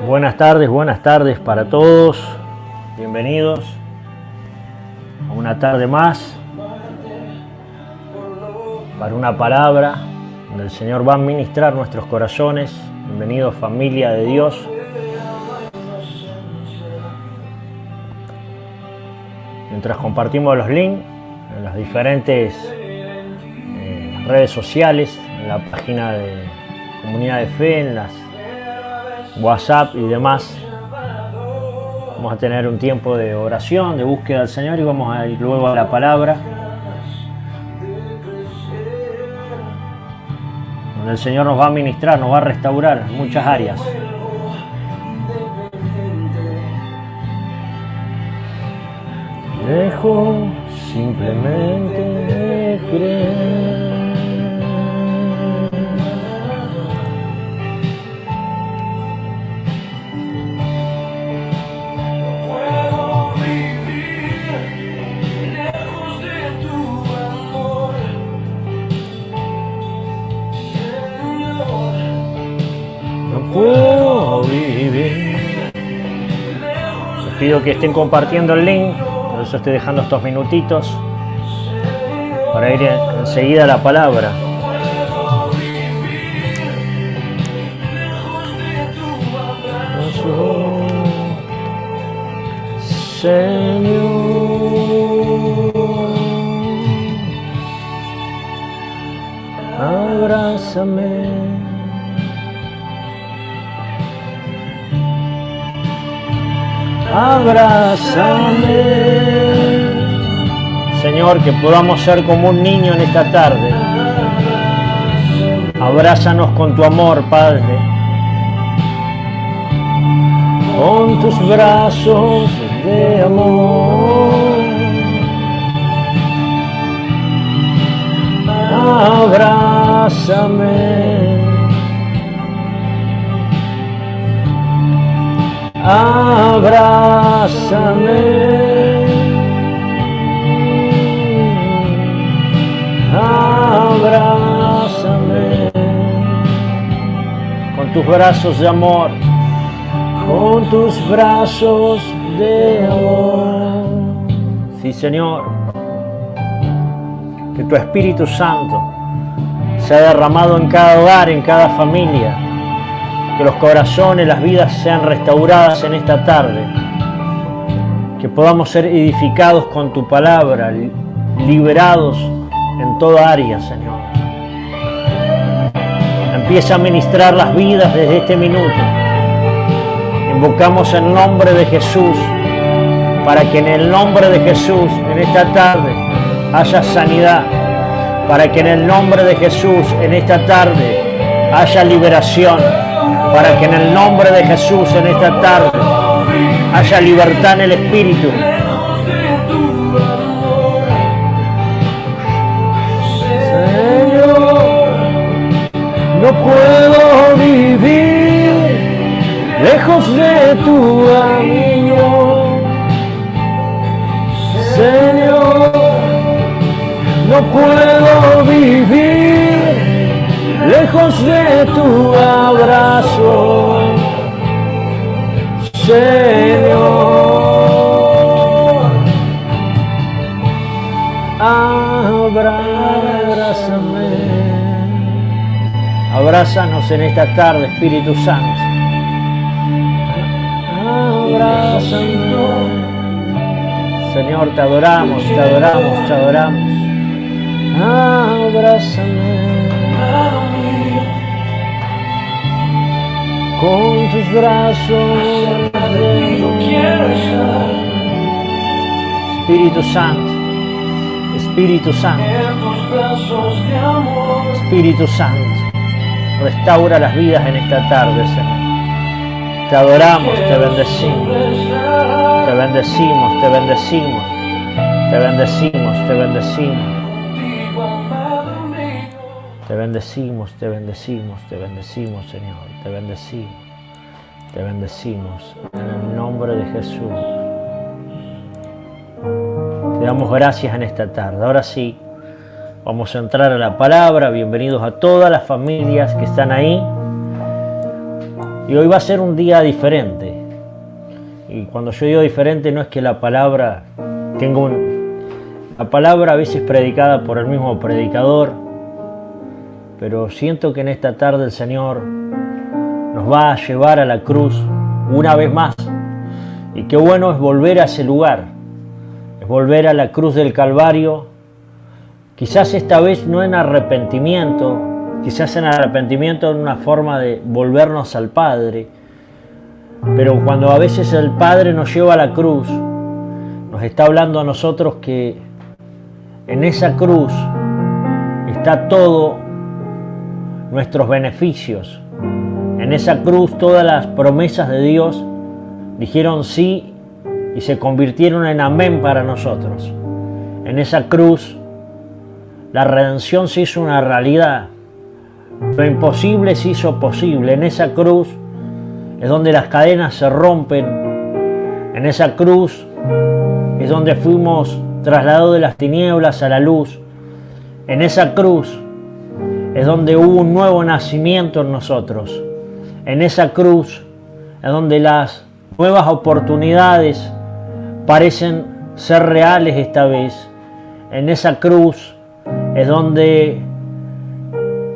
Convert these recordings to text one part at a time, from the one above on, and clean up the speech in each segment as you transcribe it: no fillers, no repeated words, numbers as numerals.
Buenas tardes para todos. Bienvenidos a una tarde más para una palabra donde el Señor va a ministrar nuestros corazones. Bienvenidos, familia de Dios. Mientras compartimos los links en las diferentes redes sociales, en la página de Comunidad de Fe, en las WhatsApp y demás, vamos a tener un tiempo de oración, de búsqueda del Señor, y vamos a ir luego a la palabra, donde el Señor nos va a ministrar, nos va a restaurar en muchas áreas. Dejo simplemente creer. Puedo vivir. Les pido que estén compartiendo el link, por eso estoy dejando estos minutitos para ir enseguida a la palabra. Señor, abrázame. Abrázame, Señor, que podamos ser como un niño en esta tarde. Abrázanos con tu amor, Padre, con tus brazos de amor. Abrázame. Abrázame, abrázame, con tus brazos de amor, con tus brazos de amor. Sí, Señor, que tu Espíritu Santo sea derramado en cada hogar, en cada familia. Que los corazones, las vidas sean restauradas en esta tarde. Que podamos ser edificados con tu palabra, liberados en toda área, Señor. Empieza a ministrar las vidas desde este minuto. Invocamos el nombre de Jesús, para que en el nombre de Jesús, en esta tarde, haya sanidad. Para que en el nombre de Jesús, en esta tarde, haya liberación. Para que en el nombre de Jesús en esta tarde haya libertad en el Espíritu. Señor, no puedo vivir lejos de tu amor. Señor, no puedo vivir lejos de tu abrazo, Señor. Abrázame. Abrázanos en esta tarde, Espíritu Santo. Abrázame. Señor, te adoramos, te adoramos, te adoramos. Abrázame. Con tus brazos de amor. Espíritu Santo, Espíritu Santo, Espíritu Santo, restaura las vidas en esta tarde, Señor. Te adoramos, te bendecimos, te bendecimos, te bendecimos, te bendecimos, te bendecimos. Te bendecimos, te bendecimos, te bendecimos, Señor, te bendecimos en el nombre de Jesús. Te damos gracias en esta tarde. Ahora sí, vamos a entrar a la palabra. Bienvenidos a todas las familias que están ahí. Y hoy va a ser un día diferente. Y cuando yo digo diferente no es que la palabra la palabra a veces predicada por el mismo predicador, pero siento que en esta tarde el Señor nos va a llevar a la cruz una vez más. Y qué bueno es volver a ese lugar, es volver a la cruz del Calvario, quizás esta vez no en arrepentimiento, quizás en arrepentimiento en una forma de volvernos al Padre, pero cuando a veces el Padre nos lleva a la cruz, nos está hablando a nosotros que en esa cruz está todo nuestros beneficios. En esa cruz todas las promesas de Dios dijeron sí y se convirtieron en amén para nosotros. En esa cruz la redención se hizo una realidad. Lo imposible se hizo posible. En esa cruz es donde las cadenas se rompen. En esa cruz es donde fuimos trasladados de las tinieblas a la luz. En esa cruz es donde hubo un nuevo nacimiento en nosotros. En esa cruz es donde las nuevas oportunidades parecen ser reales esta vez. En esa cruz es donde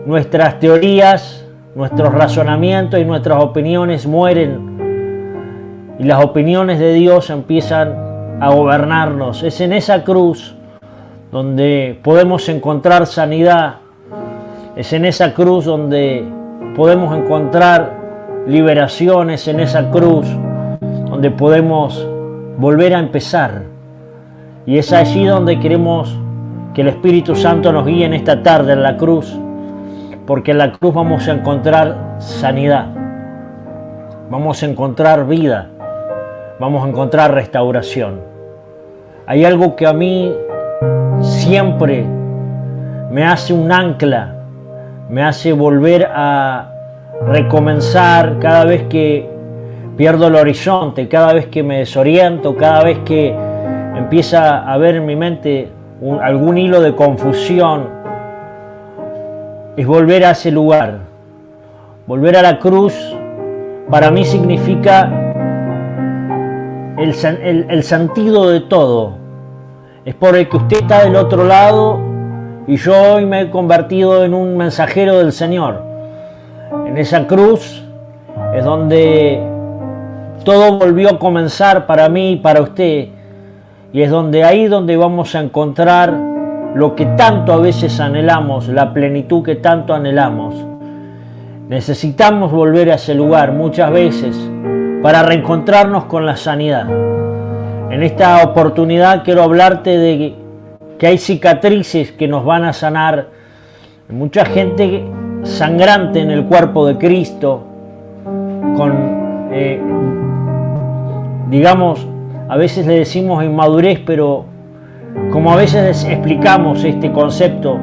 nuestras teorías, nuestros razonamientos y nuestras opiniones mueren y las opiniones de Dios empiezan a gobernarnos. Es en esa cruz donde podemos encontrar sanidad. Es en esa cruz donde podemos encontrar liberaciones. En esa cruz donde podemos volver a empezar. Y es allí donde queremos que el Espíritu Santo nos guíe en esta tarde, en la cruz, porque en la cruz vamos a encontrar sanidad, vamos a encontrar vida, vamos a encontrar restauración. Hay algo que a mí siempre me hace un ancla, me hace volver a recomenzar cada vez que pierdo el horizonte, cada vez que me desoriento, cada vez que empieza a ver en mi mente algún hilo de confusión, es volver a ese lugar. Volver a la cruz para mí significa el sentido de todo. Es por el que usted está del otro lado y yo hoy me he convertido en un mensajero del Señor. En esa cruz es donde todo volvió a comenzar para mí y para usted. Y es ahí donde vamos a encontrar lo que tanto a veces anhelamos, la plenitud que tanto anhelamos. Necesitamos volver a ese lugar muchas veces para reencontrarnos con la sanidad. En esta oportunidad quiero hablarte de que hay cicatrices que nos van a sanar. Mucha gente sangrante en el cuerpo de Cristo, digamos, a veces le decimos inmadurez, pero como a veces explicamos este concepto,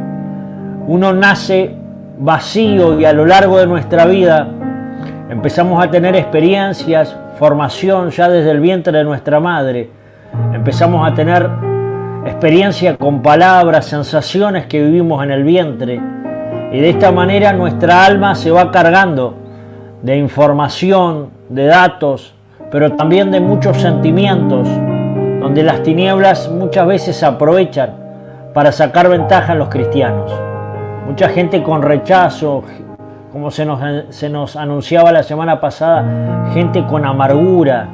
uno nace vacío y a lo largo de nuestra vida empezamos a tener experiencias, formación ya desde el vientre de nuestra madre. Empezamos a tener experiencia con palabras, sensaciones que vivimos en el vientre. Y de esta manera nuestra alma se va cargando de información, de datos, pero también de muchos sentimientos, donde las tinieblas muchas veces aprovechan para sacar ventaja a los cristianos. Mucha gente con rechazo, como se nos anunciaba la semana pasada, gente con amargura,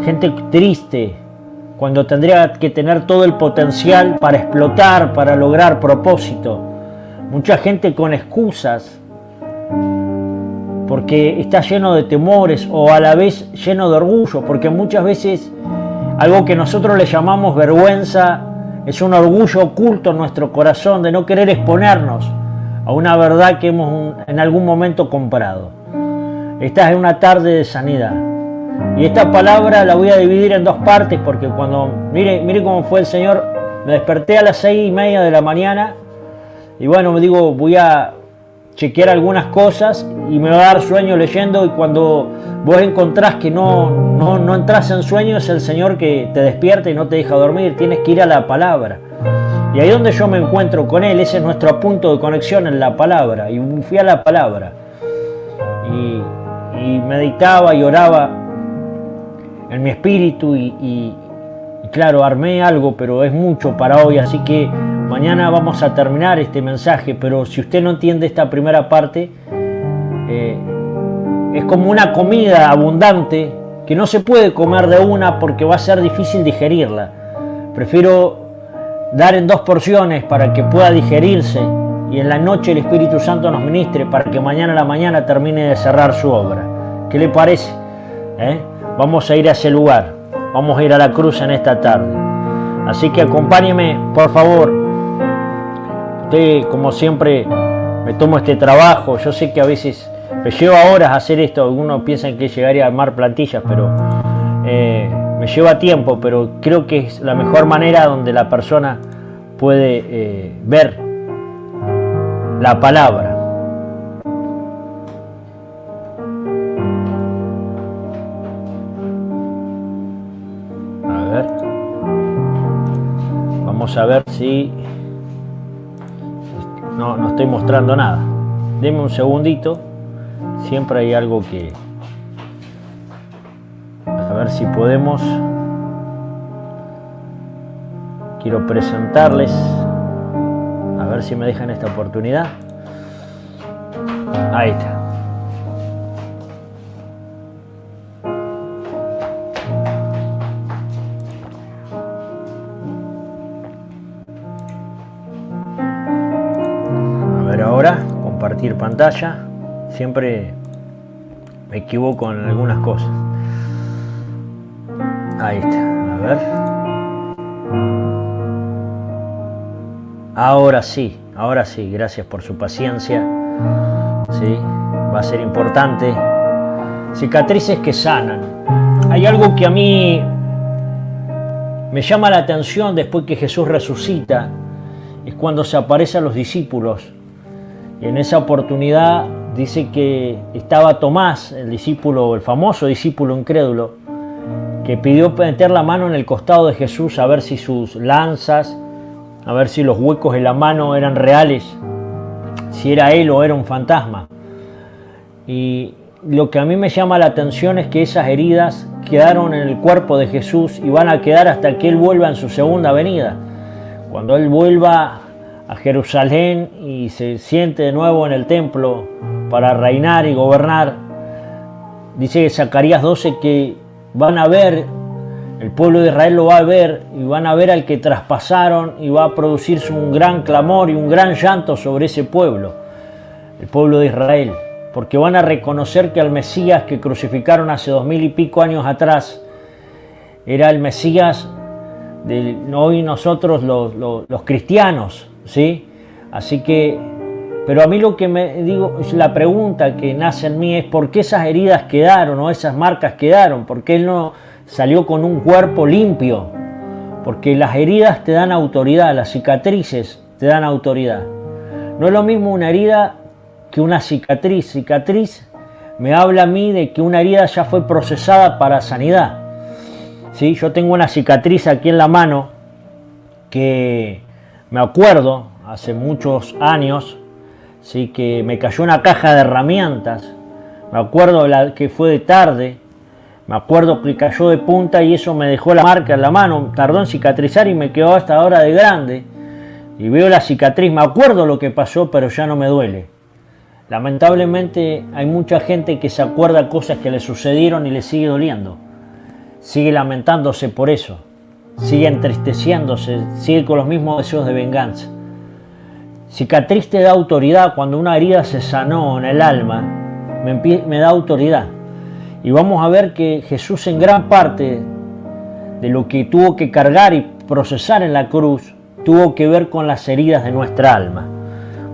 gente triste, cuando tendría que tener todo el potencial para explotar, para lograr propósito. Mucha gente con excusas, porque está lleno de temores o a la vez lleno de orgullo, porque muchas veces algo que nosotros le llamamos vergüenza es un orgullo oculto en nuestro corazón de no querer exponernos a una verdad que hemos en algún momento comprado. Esta es una tarde de sanidad. Y esta palabra la voy a dividir en dos partes, porque cuando, mire cómo fue el Señor, me desperté a las 6:30 de la mañana y bueno, me digo, voy a chequear algunas cosas y me va a dar sueño leyendo, y cuando vos encontrás que no entras en sueño, es el Señor que te despierta y no te deja dormir. Tienes que ir a la palabra. Y ahí donde yo me encuentro con Él, ese es nuestro punto de conexión en la palabra. Y fui a la palabra. Y y meditaba y oraba en mi espíritu y claro, armé algo, pero es mucho para hoy, así que mañana vamos a terminar este mensaje, pero si usted no entiende esta primera parte, es como una comida abundante que no se puede comer de una porque va a ser difícil digerirla. Prefiero dar en 2 porciones para que pueda digerirse y en la noche el Espíritu Santo nos ministre para que mañana a la mañana termine de cerrar su obra. ¿Qué le parece? Vamos a ir a ese lugar, vamos a ir a la cruz en esta tarde. Así que acompáñeme, por favor. Usted, como siempre, me tomo este trabajo. Yo sé que a veces me lleva horas hacer esto. Algunos piensan que llegaría a armar plantillas, pero me lleva tiempo. Pero creo que es la mejor manera donde la persona puede ver la palabra. A ver. Vamos a ver si... No estoy mostrando nada. Deme un segundito. Siempre hay algo que... A ver si podemos... Quiero presentarles... A ver si me dejan esta oportunidad. Ahí está. Ahora, compartir pantalla. Siempre me equivoco en algunas cosas. Ahí está, a ver. Ahora sí, gracias por su paciencia. Sí, va a ser importante. Cicatrices que sanan. Hay algo que a mí me llama la atención después que Jesús resucita. Es cuando se aparece a los discípulos. Y en esa oportunidad dice que estaba Tomás, el discípulo, el famoso discípulo incrédulo, que pidió meter la mano en el costado de Jesús a ver si sus lanzas, a ver si los huecos en la mano eran reales, si era él o era un fantasma. Y lo que a mí me llama la atención es que esas heridas quedaron en el cuerpo de Jesús y van a quedar hasta que Él vuelva en su segunda venida. Cuando Él vuelva a Jerusalén y se siente de nuevo en el templo para reinar y gobernar, dice Zacarías 12 que van a ver, el pueblo de Israel lo va a ver y van a ver al que traspasaron y va a producirse un gran clamor y un gran llanto sobre ese pueblo, el pueblo de Israel, porque van a reconocer que al Mesías que crucificaron hace 2000 y pico años atrás era el Mesías de hoy nosotros los cristianos. ¿Sí? Así que, pero a mí lo que me digo, la pregunta que nace en mí es ¿por qué esas heridas quedaron o esas marcas quedaron? ¿Por qué Él no salió con un cuerpo limpio? Porque las heridas te dan autoridad, las cicatrices te dan autoridad. No es lo mismo una herida que una cicatriz. Cicatriz me habla a mí de que una herida ya fue procesada para sanidad. ¿Sí? Yo tengo una cicatriz aquí en la mano que... Me acuerdo, hace muchos años, sí, que me cayó una caja de herramientas. Me acuerdo que fue de tarde. Me acuerdo que cayó de punta y eso me dejó la marca en la mano. Tardó en cicatrizar y me quedó hasta ahora de grande. Y veo la cicatriz, me acuerdo lo que pasó, pero ya no me duele. Lamentablemente hay mucha gente que se acuerda cosas que le sucedieron y le sigue doliendo. Sigue lamentándose por eso. Sigue entristeciéndose, sigue con los mismos deseos de venganza. Cicatriz te da autoridad. Cuando una herida se sanó en el alma, me da autoridad. Y vamos a ver que Jesús en gran parte de lo que tuvo que cargar y procesar en la cruz, tuvo que ver con las heridas de nuestra alma.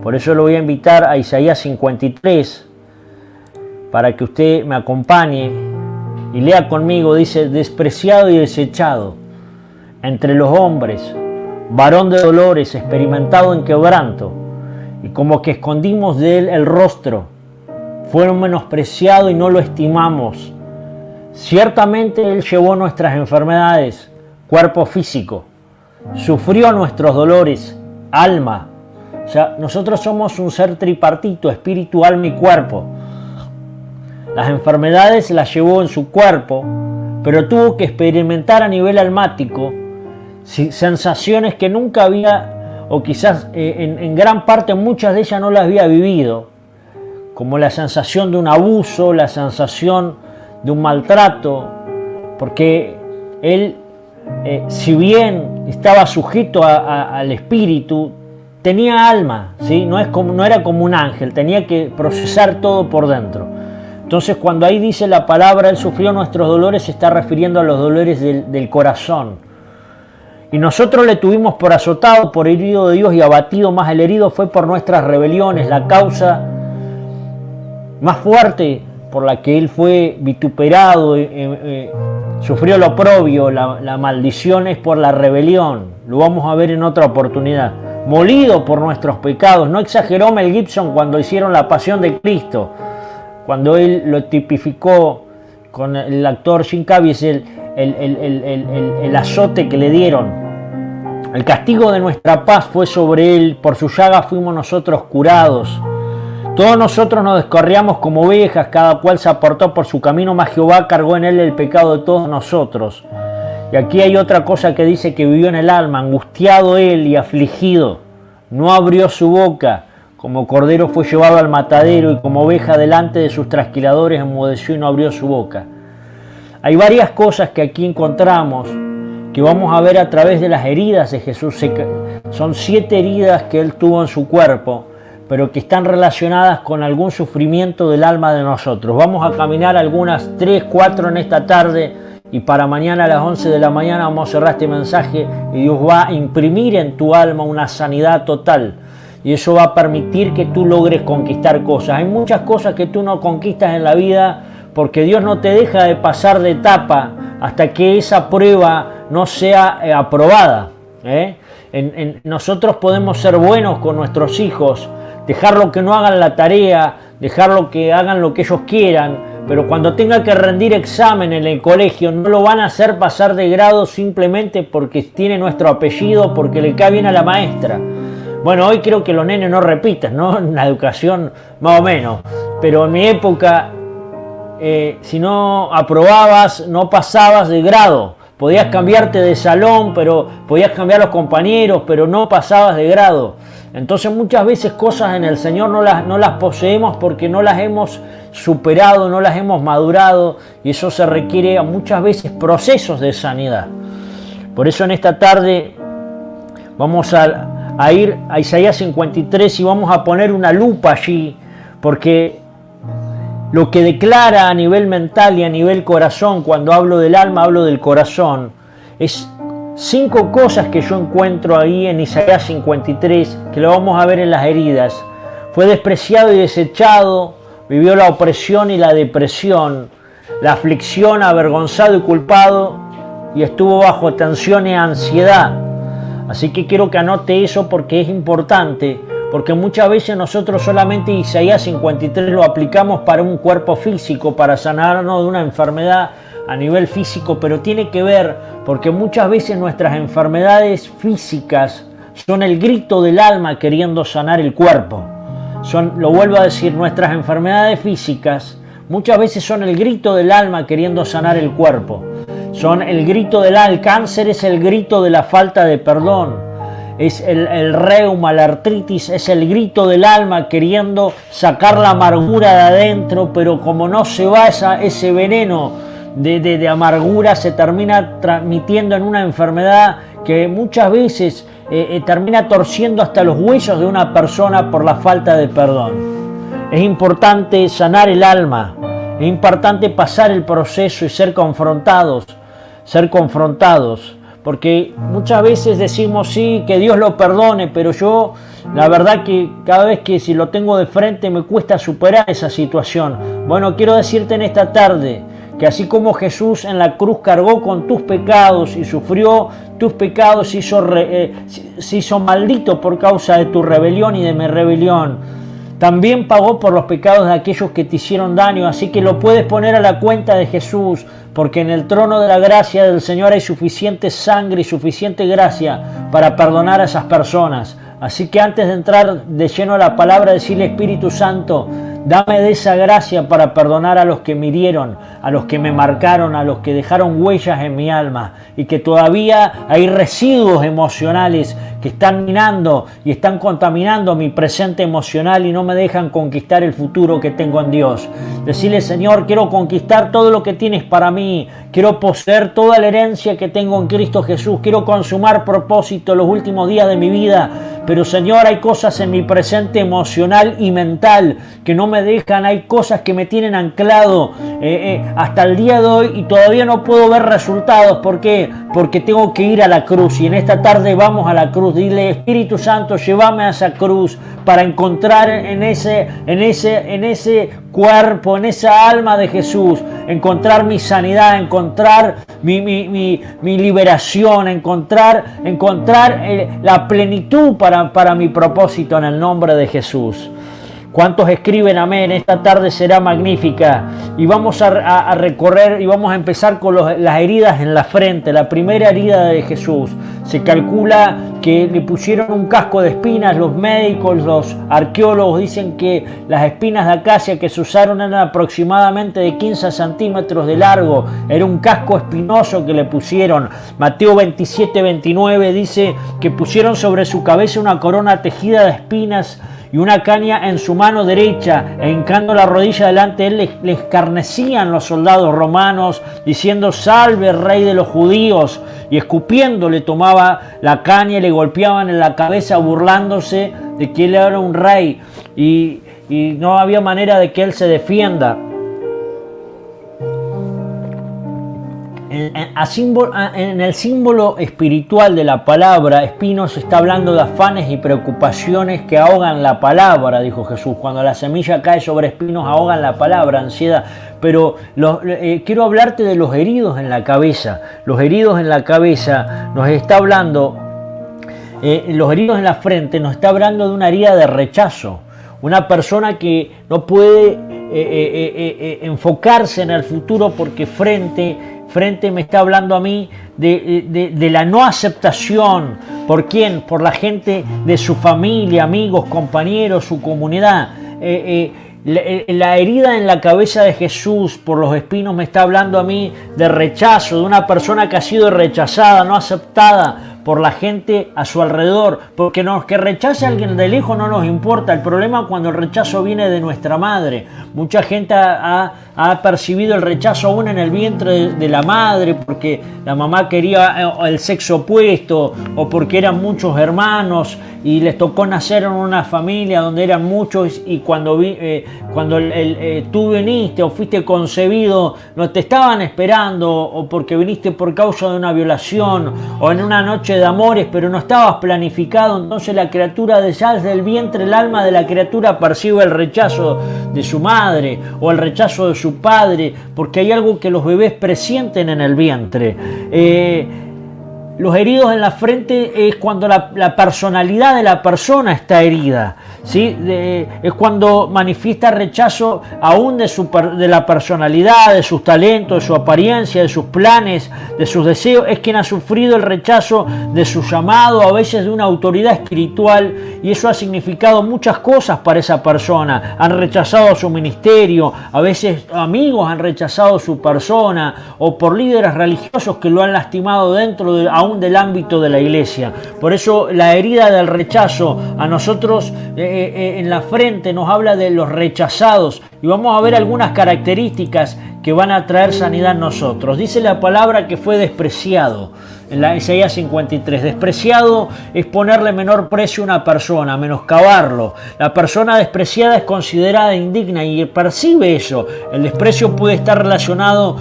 Por eso lo voy a invitar a Isaías 53, para que usted me acompañe y lea conmigo. Dice, despreciado y desechado entre los hombres, varón de dolores, experimentado en quebranto, y como que escondimos de él el rostro, fue menospreciado y no lo estimamos. Ciertamente él llevó nuestras enfermedades, cuerpo físico, sufrió nuestros dolores, alma. O sea, nosotros somos un ser tripartito, espíritu, alma y cuerpo. Las enfermedades las llevó en su cuerpo, pero tuvo que experimentar a nivel almático sensaciones que nunca había, o quizás en gran parte muchas de ellas no las había vivido, como la sensación de un abuso, la sensación de un maltrato, porque él, si bien estaba sujeto al espíritu, tenía alma, ¿sí? No era como un ángel, tenía que procesar todo por dentro. Entonces, cuando ahí dice la palabra, Él sufrió nuestros dolores, se está refiriendo a los dolores del corazón. Y nosotros le tuvimos por azotado, por herido de Dios y abatido, más el herido fue por nuestras rebeliones. La causa más fuerte por la que Él fue vituperado, sufrió el oprobio, la maldición, es por la rebelión. Lo vamos a ver en otra oportunidad. Molido por nuestros pecados. No exageró Mel Gibson cuando hicieron La Pasión de Cristo, cuando él lo tipificó con el actor Jim Caviezel, el azote que le dieron. El castigo de nuestra paz fue sobre él, por su llaga fuimos nosotros curados. Todos nosotros nos descarriamos como ovejas, cada cual se apartó por su camino, mas Jehová cargó en él el pecado de todos nosotros. Y aquí hay otra cosa que dice que vivió en el alma, angustiado él y afligido, no abrió su boca. Como cordero fue llevado al matadero y como oveja delante de sus trasquiladores enmudeció y no abrió su boca. Hay varias cosas que aquí encontramos que vamos a ver a través de las heridas de Jesús. Son 7 heridas que Él tuvo en su cuerpo, pero que están relacionadas con algún sufrimiento del alma de nosotros. Vamos a caminar algunas 3, 4 en esta tarde y para mañana a las 11 de la mañana vamos a cerrar este mensaje y Dios va a imprimir en tu alma una sanidad total. Y eso va a permitir que tú logres conquistar cosas. Hay muchas cosas que tú no conquistas en la vida porque Dios no te deja de pasar de etapa hasta que esa prueba no sea aprobada. Nosotros podemos ser buenos con nuestros hijos, dejarlo que no hagan la tarea, dejarlo que hagan lo que ellos quieran, pero cuando tenga que rendir examen en el colegio no lo van a hacer pasar de grado simplemente porque tiene nuestro apellido, porque le cae bien a la maestra. Bueno, hoy creo que los nenes no repiten, ¿no? En la educación más o menos. Pero en mi época, si no aprobabas, no pasabas de grado. Podías cambiarte de salón, pero podías cambiar los compañeros, pero no pasabas de grado. Entonces muchas veces cosas en el Señor no las poseemos porque no las hemos superado, no las hemos madurado. Y eso se requiere muchas veces procesos de sanidad. Por eso en esta tarde vamos a ir a Isaías 53 y vamos a poner una lupa allí, porque lo que declara a nivel mental y a nivel corazón, cuando hablo del alma, hablo del corazón, es 5 cosas que yo encuentro ahí en Isaías 53, que lo vamos a ver en las heridas. Fue despreciado y desechado, vivió la opresión y la depresión, la aflicción, avergonzado y culpado, y estuvo bajo tensión y ansiedad. Así que quiero que anote eso porque es importante, porque muchas veces nosotros solamente Isaías 53 lo aplicamos para un cuerpo físico, para sanarnos de una enfermedad a nivel físico, pero tiene que ver porque muchas veces nuestras enfermedades físicas son el grito del alma queriendo sanar el cuerpo. Lo vuelvo a decir, nuestras enfermedades físicas muchas veces son el grito del alma queriendo sanar el cuerpo. Son el grito del alma. El cáncer es el grito de la falta de perdón. Es el reuma, la artritis, es el grito del alma queriendo sacar la amargura de adentro, pero como no se va ese veneno de amargura, se termina transmitiendo en una enfermedad que muchas veces termina torciendo hasta los huesos de una persona por la falta de perdón. Es importante sanar el alma, es importante pasar el proceso y ser confrontados, porque muchas veces decimos sí, que Dios lo perdone, pero yo la verdad que cada vez que si lo tengo de frente me cuesta superar esa situación. Bueno, quiero decirte en esta tarde que así como Jesús en la cruz cargó con tus pecados y sufrió tus pecados, se hizo maldito por causa de tu rebelión y de mi rebelión, también pagó por los pecados de aquellos que te hicieron daño, así que lo puedes poner a la cuenta de Jesús, porque en el trono de la gracia del Señor hay suficiente sangre y suficiente gracia para perdonar a esas personas. Así que antes de entrar de lleno a la palabra, decirle: Espíritu Santo, Dame de esa gracia para perdonar a los que me hirieron, a los que me marcaron, a los que dejaron huellas en mi alma y que todavía hay residuos emocionales que están minando y están contaminando mi presente emocional y no me dejan conquistar el futuro que tengo en Dios. Decirle, Señor, quiero conquistar todo lo que tienes para mí, quiero poseer toda la herencia que tengo en Cristo Jesús, quiero consumar propósito los últimos días de mi vida, pero Señor, hay cosas en mi presente emocional y mental que no me dejan, hay cosas que me tienen anclado hasta el día de hoy y todavía no puedo ver resultados. ¿Por qué? Porque tengo que ir a la cruz y en esta tarde vamos a la cruz. Dile, Espíritu Santo, llévame a esa cruz para encontrar en ese cuerpo, en esa alma de Jesús, encontrar mi sanidad, encontrar mi liberación, encontrar la plenitud para mi propósito en el nombre de Jesús. ¿Cuántos escriben amén? Esta tarde será magnífica y vamos a recorrer y vamos a empezar con las heridas en la frente. La primera herida de Jesús. Se calcula que le pusieron un casco de espinas. Los médicos, los arqueólogos dicen que las espinas de acacia que se usaron eran aproximadamente de 15 centímetros de largo. Era un casco espinoso que le pusieron. Mateo 27-29 dice que pusieron sobre su cabeza una corona tejida de espinas y una caña en su mano derecha, e hincando la rodilla delante de él, le escarnecían los soldados romanos, diciendo, salve, rey de los judíos, y escupiendo le tomaba la caña y le golpeaban en la cabeza, burlándose de que él era un rey, y no había manera de que él se defienda. En el símbolo espiritual de la palabra, espinos está hablando de afanes y preocupaciones que ahogan la palabra, dijo Jesús. Cuando la semilla cae sobre espinos, ahogan la palabra, ansiedad. Pero quiero hablarte de los heridos en la cabeza. Los heridos en la cabeza nos está hablando, los heridos en la frente nos está hablando de una herida de rechazo. Una persona que no puede enfocarse en el futuro porque frente me está hablando a mí de la no aceptación. ¿Por quién? Por la gente de su familia, amigos, compañeros, su comunidad. La herida en la cabeza de Jesús por los espinos me está hablando a mí de rechazo, de una persona que ha sido rechazada, no aceptada por la gente a su alrededor, porque que rechace a alguien de lejos no nos importa. El problema es cuando el rechazo viene de nuestra madre. Mucha gente ha percibido el rechazo aún en el vientre de la madre, porque la mamá quería el sexo opuesto, o porque eran muchos hermanos y les tocó nacer en una familia donde eran muchos, y cuando tú viniste o fuiste concebido no te estaban esperando, o porque viniste por causa de una violación o en una noche de amores, pero no estabas planificado. Entonces la criatura ya desde el vientre, el alma de la criatura percibe el rechazo de su madre o el rechazo de su padre, porque hay algo que los bebés presienten en el vientre. Los heridos en la frente es cuando la personalidad de la persona está herida, ¿sí? Es cuando manifiesta rechazo aún de la personalidad, de sus talentos, de su apariencia, de sus planes, de sus deseos. Es quien ha sufrido el rechazo de su llamado, a veces de una autoridad espiritual, y eso ha significado muchas cosas para esa persona. Han rechazado su ministerio, a veces amigos han rechazado su persona, o por líderes religiosos que lo han lastimado dentro aún del ámbito de la iglesia. Por eso la herida del rechazo a nosotros en la frente nos habla de los rechazados, y vamos a ver algunas características que van a traer sanidad en nosotros. Dice la palabra que fue despreciado. En la Isaías 53, despreciado es ponerle menor precio a una persona, menoscabarlo. La persona despreciada es considerada indigna y percibe eso. El desprecio puede estar relacionado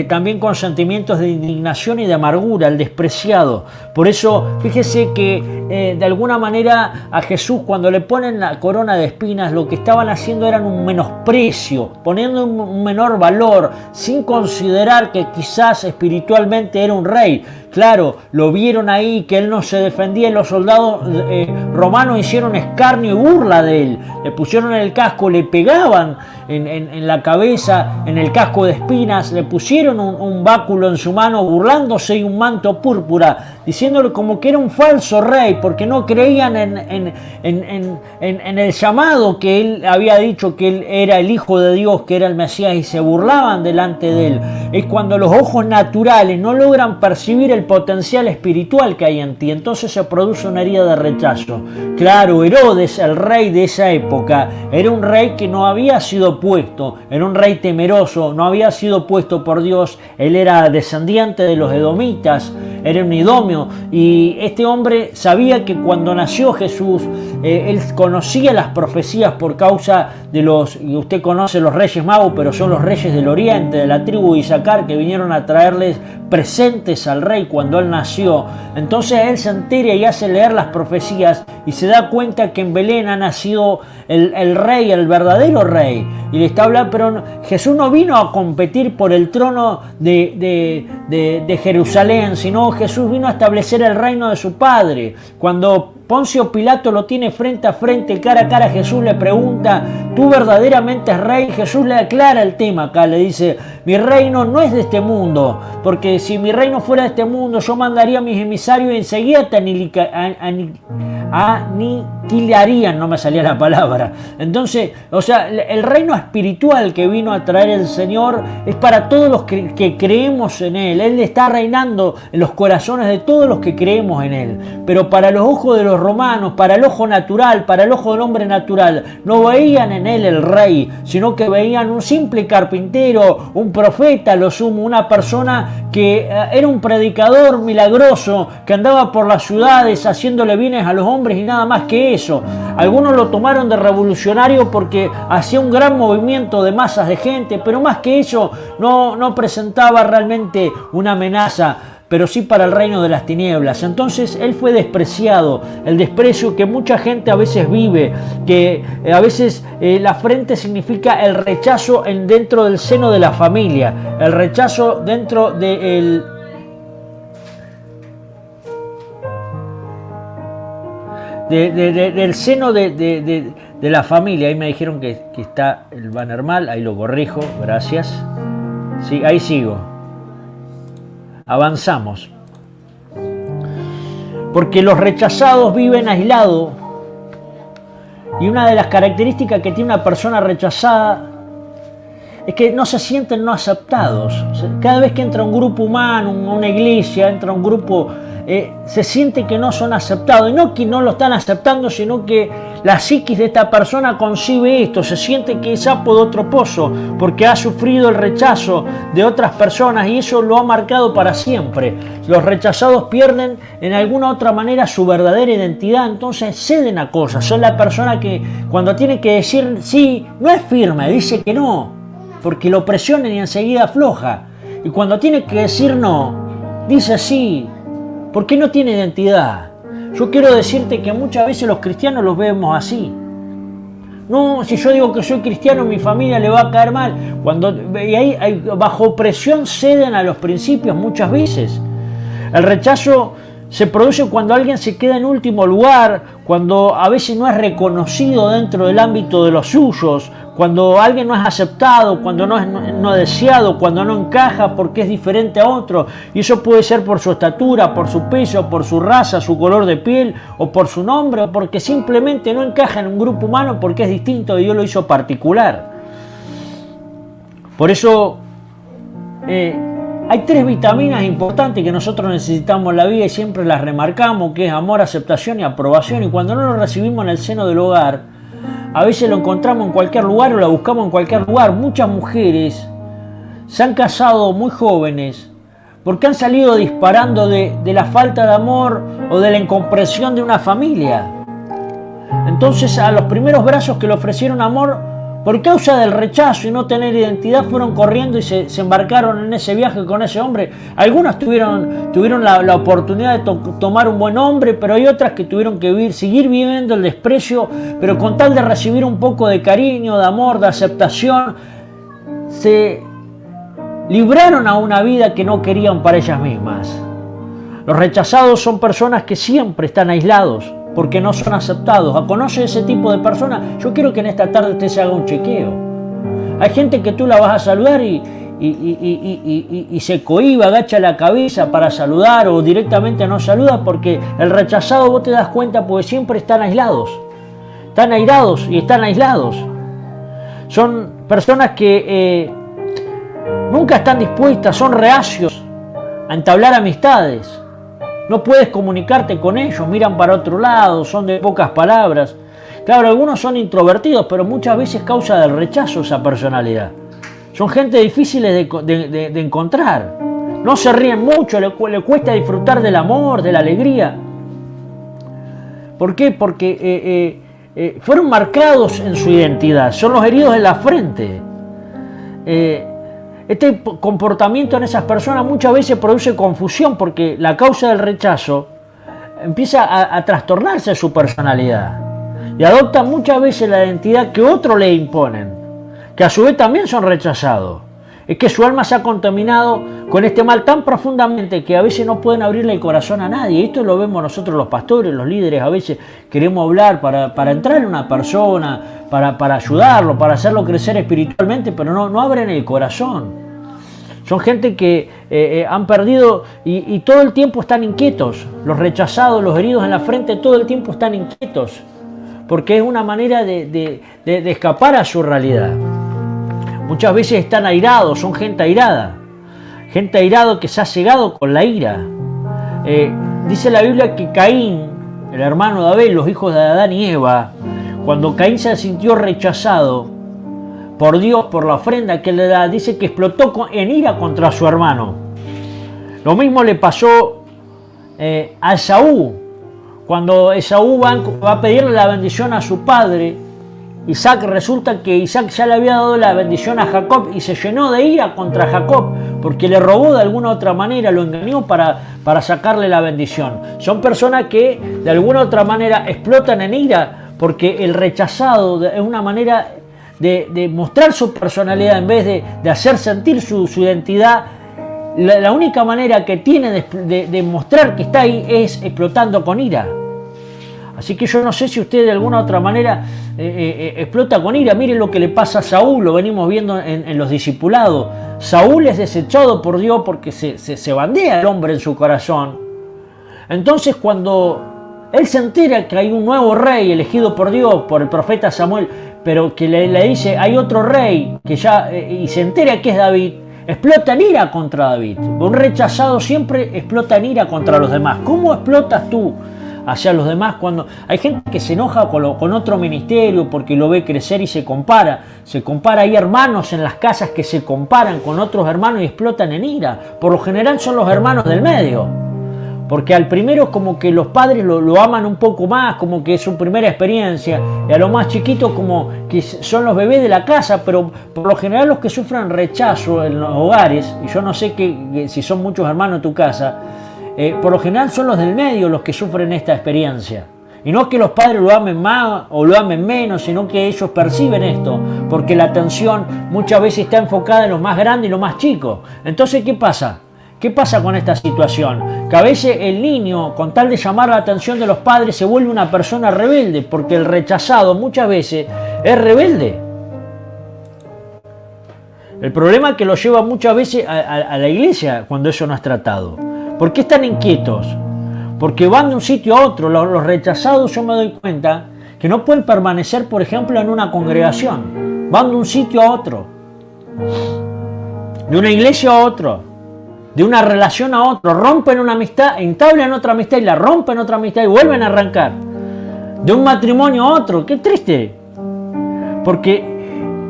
también con sentimientos de indignación y de amargura, el despreciado. Por eso, fíjese que de alguna manera a Jesús, cuando le ponen la corona de espinas, lo que estaban haciendo era un menosprecio, poniendo un menor valor, sin considerar que quizás espiritualmente era un rey. Claro, claro, lo vieron ahí, que él no se defendía y los soldados romanos hicieron escarnio y burla de él. Le pusieron el casco, le pegaban en la cabeza, en el casco de espinas, le pusieron un báculo en su mano burlándose y un manto púrpura, diciéndole como que era un falso rey, porque no creían en el llamado que él había dicho, que él era el Hijo de Dios, que era el Mesías, y se burlaban delante de él. Es cuando los ojos naturales no logran percibir el potencial espiritual que hay en ti, entonces se produce una herida de rechazo. Claro, Herodes, el rey de esa época, era un rey que no había sido puesto, era un rey temeroso, no había sido puesto por Dios. Él era descendiente de los edomitas, era un idomio, y este hombre sabía que cuando nació Jesús, él conocía las profecías por causa de y usted conoce los reyes magos, pero son los reyes del oriente, de la tribu de Isaacar, que vinieron a traerles presentes al rey cuando él nació. Entonces él se entera y hace leer las profecías y se da cuenta que en Belén ha nacido el rey, el verdadero rey. Y le está hablando, pero Jesús no vino a competir por el trono de Jerusalén, sino Jesús vino a establecer el reino de su Padre. Cuando Poncio Pilato lo tiene frente a frente, cara a cara, Jesús le pregunta, ¿tú verdaderamente eres rey? Jesús le aclara el tema acá, le dice, mi reino no es de este mundo, porque si mi reino fuera de este mundo, yo mandaría a mis emisarios y enseguida te aniquilarían, no me salía la palabra. Entonces, o sea, el reino espiritual que vino a traer el Señor es para todos los que creemos en Él. Él está reinando en los corazones de todos los que creemos en Él. Pero para los ojos de los romanos, para el ojo natural, para el ojo del hombre natural, no veían en Él el rey, sino que veían un simple carpintero, un profeta, lo sumo, una persona que era un predicador milagroso, que andaba por las ciudades haciéndole bienes a los hombres y nada más que eso. Algunos lo tomaron de revolucionario porque hacía un gran movimiento de masas de gente, pero más que eso no presentaba realmente una amenaza, pero sí para el reino de las tinieblas. Entonces él fue despreciado, el desprecio que mucha gente a veces vive, que a veces la frente significa el rechazo dentro del seno de la familia, el rechazo dentro del del seno de la familia. Ahí me dijeron que está el banner mal, ahí lo corrijo, gracias. Sí, ahí sigo. Avanzamos. Porque los rechazados viven aislados. Y una de las características que tiene una persona rechazada es que no se sienten no aceptados. Cada vez que entra un grupo humano, una iglesia, entra un grupo, se siente que no son aceptados. Y no que no lo están aceptando, sino que la psiquis de esta persona concibe esto, se siente que es sapo de otro pozo, porque ha sufrido el rechazo de otras personas y eso lo ha marcado para siempre. Los rechazados pierden en alguna otra manera su verdadera identidad, entonces ceden a cosas. Son la persona que cuando tiene que decir sí, no es firme, dice que no, porque lo presionan y enseguida afloja. Y cuando tiene que decir no, dice sí, porque no tiene identidad. Yo quiero decirte que muchas veces los cristianos los vemos así. No, si yo digo que soy cristiano, mi familia le va a caer mal. Y ahí bajo presión ceden a los principios muchas veces. El rechazo se produce cuando alguien se queda en último lugar, cuando a veces no es reconocido dentro del ámbito de los suyos, cuando alguien no es aceptado, cuando no es deseado, cuando no encaja porque es diferente a otro. Y eso puede ser por su estatura, por su peso, por su raza, su color de piel, o por su nombre, o porque simplemente no encaja en un grupo humano porque es distinto y Dios lo hizo particular. Por eso hay 3 vitaminas importantes que nosotros necesitamos en la vida y siempre las remarcamos, que es amor, aceptación y aprobación. Y cuando no lo recibimos en el seno del hogar, a veces lo encontramos en cualquier lugar o la buscamos en cualquier lugar. Muchas mujeres se han casado muy jóvenes porque han salido disparando de la falta de amor o de la incomprensión de una familia. Entonces a los primeros brazos que le ofrecieron amor, por causa del rechazo y no tener identidad, fueron corriendo y se embarcaron en ese viaje con ese hombre. Algunas tuvieron la oportunidad de tomar un buen hombre, pero hay otras que tuvieron que seguir viviendo el desprecio, pero con tal de recibir un poco de cariño, de amor, de aceptación, se libraron a una vida que no querían para ellas mismas. Los rechazados son personas que siempre están aislados porque no son aceptados. ¿Conoce ese tipo de personas? Yo quiero que en esta tarde usted se haga un chequeo. Hay gente que tú la vas a saludar y se cohíbe, agacha la cabeza para saludar o directamente no saluda, porque el rechazado, vos te das cuenta, porque siempre están aislados. Están airados y están aislados. Son personas que nunca están dispuestas, son reacios a entablar amistades. No puedes comunicarte con ellos, miran para otro lado, son de pocas palabras. Claro, algunos son introvertidos, pero muchas veces causa del rechazo esa personalidad. Son gente difíciles de encontrar. No se ríen mucho, le cuesta disfrutar del amor, de la alegría. ¿Por qué? Porque fueron marcados en su identidad, son los heridos en la frente. Este comportamiento en esas personas muchas veces produce confusión, porque la causa del rechazo empieza a trastornarse su personalidad y adoptan muchas veces la identidad que otros le imponen, que a su vez también son rechazados. Es que su alma se ha contaminado con este mal tan profundamente que a veces no pueden abrirle el corazón a nadie. Esto lo vemos nosotros los pastores, los líderes. A veces queremos hablar para entrar en una persona, para ayudarlo, para hacerlo crecer espiritualmente, pero no abren el corazón. Son gente que han perdido y todo el tiempo están inquietos. Los rechazados, los heridos en la frente, todo el tiempo están inquietos, porque es una manera de escapar a su realidad. Muchas veces están airados, son gente airada que se ha cegado con la ira. Dice la Biblia que Caín, el hermano de Abel, los hijos de Adán y Eva, cuando Caín se sintió rechazado por Dios, por la ofrenda que le da, dice que explotó en ira contra su hermano. Lo mismo le pasó a Esaú. Cuando Esaú va a pedirle la bendición a su padre, Isaac, resulta que Isaac ya le había dado la bendición a Jacob y se llenó de ira contra Jacob porque le robó de alguna otra manera, lo engañó para sacarle la bendición. Son personas que de alguna otra manera explotan en ira porque el rechazado es una manera de mostrar su personalidad en vez de hacer sentir su identidad. La única manera que tiene de mostrar que está ahí es explotando con ira. Así que yo no sé si usted de alguna otra manera explota con ira. Miren lo que le pasa a Saúl, lo venimos viendo en los discipulados. Saúl es desechado por Dios porque se bandea el hombre en su corazón. Entonces cuando él se entera que hay un nuevo rey elegido por Dios, por el profeta Samuel, pero que le dice hay otro rey que y se entera que es David, explota en ira contra David. Un rechazado siempre explota en ira contra los demás. ¿Cómo explotas tú hacia los demás cuando hay gente que se enoja con otro ministerio porque lo ve crecer y se compara? Hay hermanos en las casas que se comparan con otros hermanos y explotan en ira. Por lo general son los hermanos del medio, porque al primero como que los padres lo aman un poco más, como que es su primera experiencia, y a los más chiquitos como que son los bebés de la casa, pero por lo general los que sufren rechazo en los hogares, y yo no sé si son muchos hermanos en tu casa, por lo general son los del medio los que sufren esta experiencia. Y no es que los padres lo amen más o lo amen menos, sino que ellos perciben esto, porque la atención muchas veces está enfocada en los más grandes y los más chicos. Entonces, ¿qué pasa? ¿Qué pasa con esta situación? Que a veces el niño, con tal de llamar la atención de los padres, se vuelve una persona rebelde, porque el rechazado muchas veces es rebelde. El problema es que lo lleva muchas veces a la iglesia cuando eso no es tratado. ¿Por qué están inquietos? Porque van de un sitio a otro. Los rechazados, yo me doy cuenta que no pueden permanecer, por ejemplo, en una congregación. Van de un sitio a otro, de una iglesia a otro, de una relación a otro. Rompen una amistad, entablan otra amistad y la rompen otra amistad y vuelven a arrancar. De un matrimonio a otro. ¡Qué triste! Porque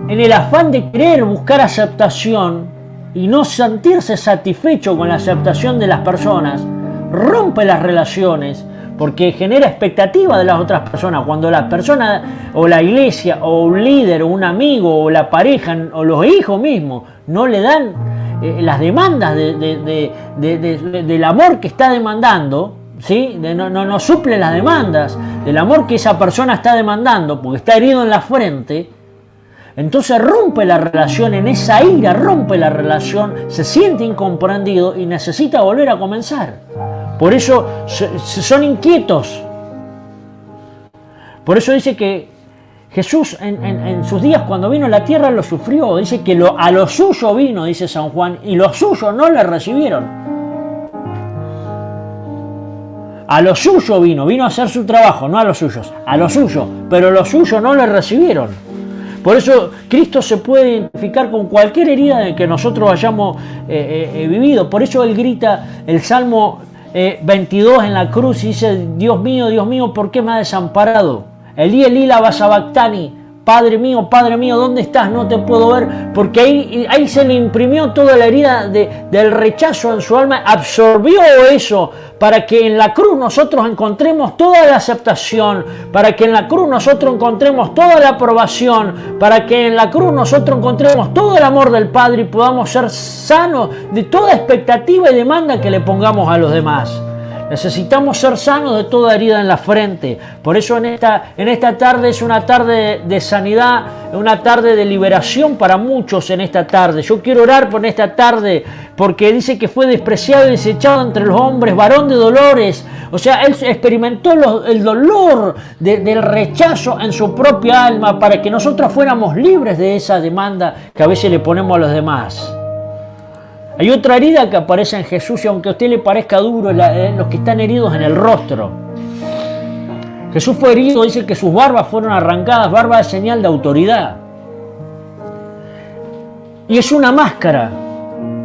en el afán de querer buscar aceptación y no sentirse satisfecho con la aceptación de las personas, rompe las relaciones porque genera expectativa de las otras personas. Cuando la persona o la iglesia o un líder o un amigo o la pareja o los hijos mismos no le dan las demandas del amor que está demandando, ¿sí? No suple las demandas del amor que esa persona está demandando porque está herido en la frente. Entonces rompe la relación, en esa ira rompe la relación, se siente incomprendido y necesita volver a comenzar. Por eso son inquietos. Por eso dice que Jesús en sus días cuando vino a la tierra lo sufrió. Dice que a lo suyo vino, dice San Juan, y los suyos no le recibieron. A lo suyo vino a hacer su trabajo, no a los suyos, a lo suyo, pero los suyos no le recibieron. Por eso Cristo se puede identificar con cualquier herida que nosotros hayamos vivido. Por eso Él grita el Salmo 22 en la cruz y dice: Dios mío, ¿por qué me has desamparado? Elí, Elí, lama sabactani. Padre mío, ¿dónde estás? No te puedo ver. Porque ahí se le imprimió toda la herida del rechazo en su alma. Absorbió eso para que en la cruz nosotros encontremos toda la aceptación. Para que en la cruz nosotros encontremos toda la aprobación. Para que en la cruz nosotros encontremos todo el amor del Padre y podamos ser sanos de toda expectativa y demanda que le pongamos a los demás. Necesitamos ser sanos de toda herida en la frente. Por eso en esta tarde es una tarde de sanidad, una tarde de liberación para muchos en esta tarde. Yo quiero orar por esta tarde porque dice que fue despreciado y desechado entre los hombres, varón de dolores. O sea, Él experimentó el dolor del rechazo en su propia alma para que nosotros fuéramos libres de esa demanda que a veces le ponemos a los demás. Hay otra herida que aparece en Jesús y aunque a usted le parezca duro, los que están heridos en el rostro. Jesús fue herido, dice que sus barbas fueron arrancadas, barba de señal de autoridad. Y es una máscara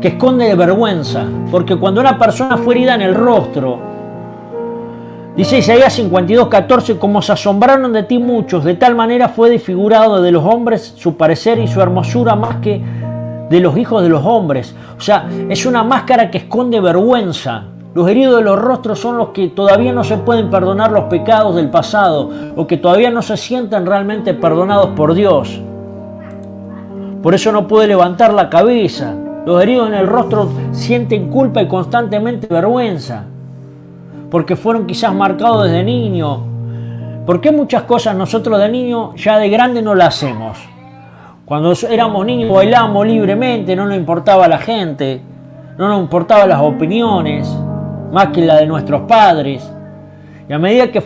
que esconde vergüenza, porque cuando una persona fue herida en el rostro, dice Isaías 52:14, como se asombraron de ti muchos, de tal manera fue desfigurado de los hombres su parecer y su hermosura más que de los hijos de los hombres. O sea, es una máscara que esconde vergüenza. Los heridos de los rostros son los que todavía no se pueden perdonar los pecados del pasado o que todavía no se sienten realmente perdonados por Dios. Por eso no puede levantar la cabeza. Los heridos en el rostro sienten culpa y constantemente vergüenza, porque fueron quizás marcados desde niño. Porque muchas cosas nosotros de niño ya de grande no las hacemos. Cuando éramos niños bailábamos libremente, no nos importaba la gente, no nos importaban las opiniones, más que la de nuestros padres. Y a medida que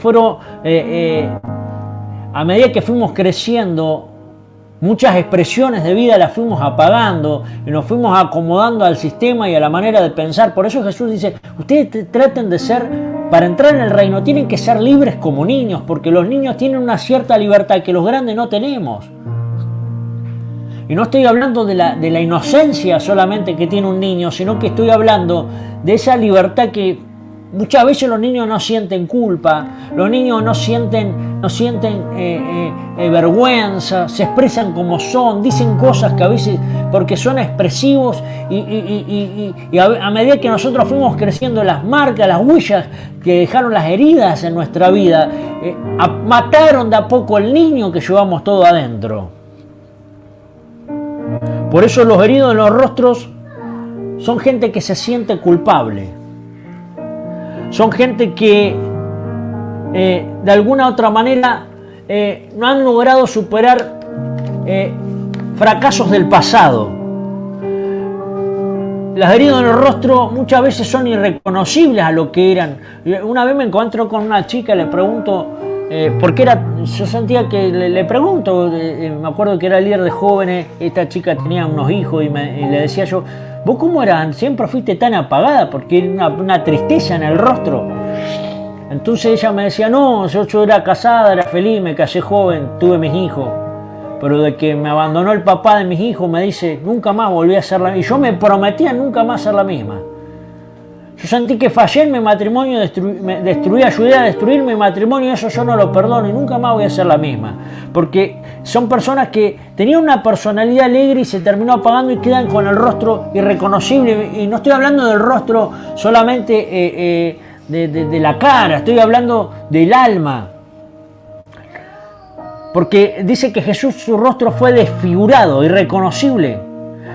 fuimos creciendo, muchas expresiones de vida las fuimos apagando y nos fuimos acomodando al sistema y a la manera de pensar. Por eso Jesús dice, ustedes traten de ser, para entrar en el reino, tienen que ser libres como niños, porque los niños tienen una cierta libertad que los grandes no tenemos. Y no estoy hablando de la inocencia solamente que tiene un niño, sino que estoy hablando de esa libertad que muchas veces los niños no sienten culpa, los niños no sienten vergüenza, se expresan como son, dicen cosas que a veces porque son expresivos y a medida que nosotros fuimos creciendo, las marcas, las huellas que dejaron las heridas en nuestra vida, mataron de a poco el niño que llevamos todo adentro. Por eso los heridos en los rostros son gente que se siente culpable. Son gente que de alguna otra manera no han logrado superar fracasos del pasado. Los heridos en el rostro muchas veces son irreconocibles a lo que eran. Una vez me encuentro con una chica, le pregunto, porque yo sentía que le pregunto, me acuerdo que era líder de jóvenes, esta chica tenía unos hijos y le decía yo, ¿vos cómo eras? Siempre fuiste tan apagada, porque era una tristeza en el rostro. Entonces ella me decía, no, yo era casada, era feliz, me casé joven, tuve mis hijos, pero de que me abandonó el papá de mis hijos, me dice, nunca más volví a ser la misma. Y yo me prometía nunca más ser la misma. Yo sentí que fallé en mi matrimonio, ayudé a destruir mi matrimonio, y eso yo no lo perdono y nunca más voy a ser la misma. Porque son personas que tenían una personalidad alegre y se terminó apagando y quedan con el rostro irreconocible. Y no estoy hablando del rostro solamente de la cara, estoy hablando del alma. Porque dice que Jesús, su rostro fue desfigurado, irreconocible.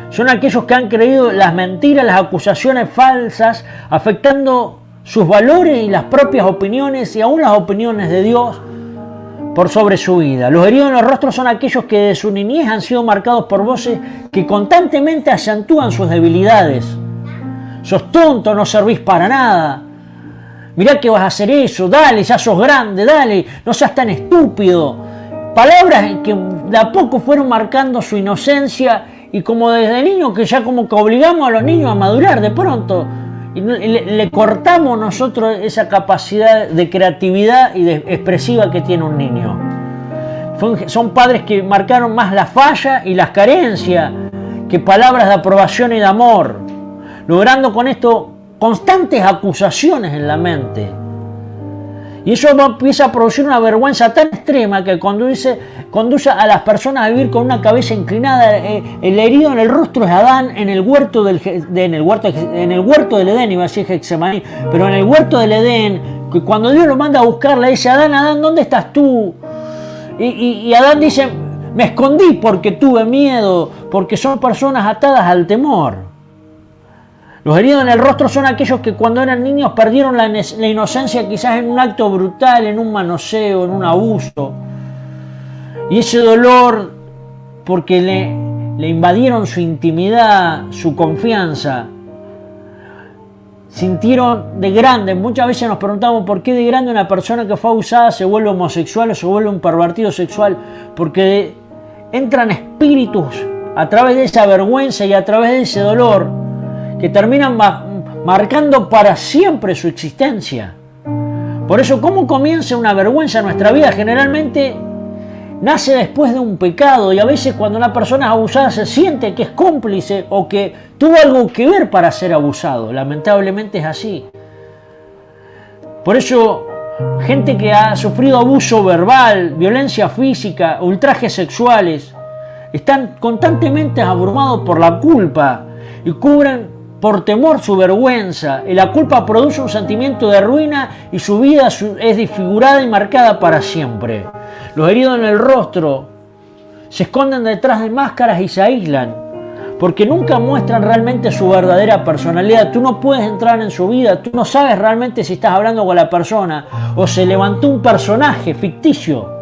Son aquellos que han creído las mentiras, las acusaciones falsas, afectando sus valores y las propias opiniones y aún las opiniones de Dios por sobre su vida. Los heridos en los rostros son aquellos que de su niñez han sido marcados por voces que constantemente acentúan sus debilidades. Sos tonto, no servís para nada. mirá que vas a hacer eso, dale, ya sos grande, dale, no seas tan estúpido. Palabras que de a poco fueron marcando su inocencia y como desde niño que ya como que obligamos a los niños a madurar de pronto. Y le cortamos nosotros esa capacidad de creatividad y de expresiva que tiene un niño. Son padres que marcaron más la falla y las carencias que palabras de aprobación y de amor, logrando con esto constantes acusaciones en la mente. Y eso empieza a producir una vergüenza tan extrema que conduce a las personas a vivir con una cabeza inclinada. El herido en el rostro es Adán en el huerto del Edén, iba a decir Getsemaní, pero en el huerto del Edén, que cuando Dios lo manda a buscar, le dice: Adán, Adán, ¿dónde estás tú? Y Adán dice: me escondí porque tuve miedo, porque son personas atadas al temor. Los heridos en el rostro son aquellos que cuando eran niños perdieron la inocencia quizás en un acto brutal, en un manoseo, en un abuso. Y ese dolor, porque le invadieron su intimidad, su confianza, sintieron de grande. Muchas veces nos preguntamos por qué de grande una persona que fue abusada se vuelve homosexual o se vuelve un pervertido sexual. Porque entran espíritus a través de esa vergüenza y a través de ese dolor que terminan marcando para siempre su existencia. Por eso, ¿cómo comienza una vergüenza en nuestra vida? Generalmente nace después de un pecado, y a veces cuando una persona es abusada se siente que es cómplice o que tuvo algo que ver para ser abusado. Lamentablemente es así. Por eso, gente que ha sufrido abuso verbal, violencia física, ultrajes sexuales, están constantemente abrumados por la culpa y cubren por temor su vergüenza, y la culpa produce un sentimiento de ruina y su vida es desfigurada y marcada para siempre. Los heridos en el rostro se esconden detrás de máscaras y se aíslan, porque nunca muestran realmente su verdadera personalidad. Tú no puedes entrar en su vida, tú no sabes realmente si estás hablando con la persona o se levantó un personaje ficticio.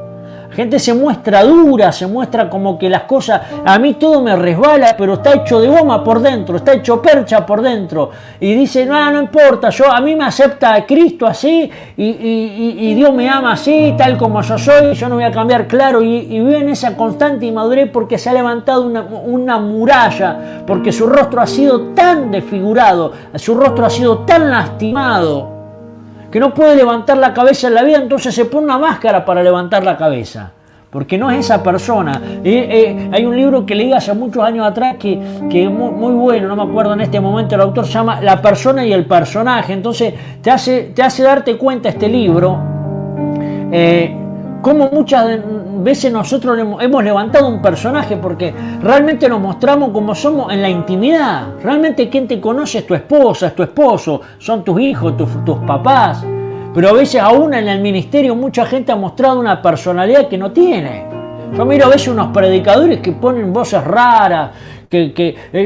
La gente se muestra dura, se muestra como que las cosas, a mí todo me resbala, pero está hecho de goma por dentro, está hecho percha por dentro. Y dice: no importa, a mí me acepta a Cristo así y Dios me ama así, tal como yo soy, yo no voy a cambiar, claro. Y vive en esa constante inmadurez porque se ha levantado una muralla, porque su rostro ha sido tan desfigurado, su rostro ha sido tan lastimado, que no puede levantar la cabeza en la vida, entonces se pone una máscara para levantar la cabeza, porque no es esa persona. Hay un libro que leí hace muchos años atrás que es muy bueno, no me acuerdo en este momento el autor, se llama La persona y el personaje. Entonces te hace darte cuenta este libro, cómo muchas veces nosotros hemos levantado un personaje porque realmente nos mostramos como somos en la intimidad. Realmente quien te conoce es tu esposa, es tu esposo, son tus hijos, tus papás. Pero a veces aún en el ministerio mucha gente ha mostrado una personalidad que no tiene. Yo miro a veces unos predicadores que ponen voces raras,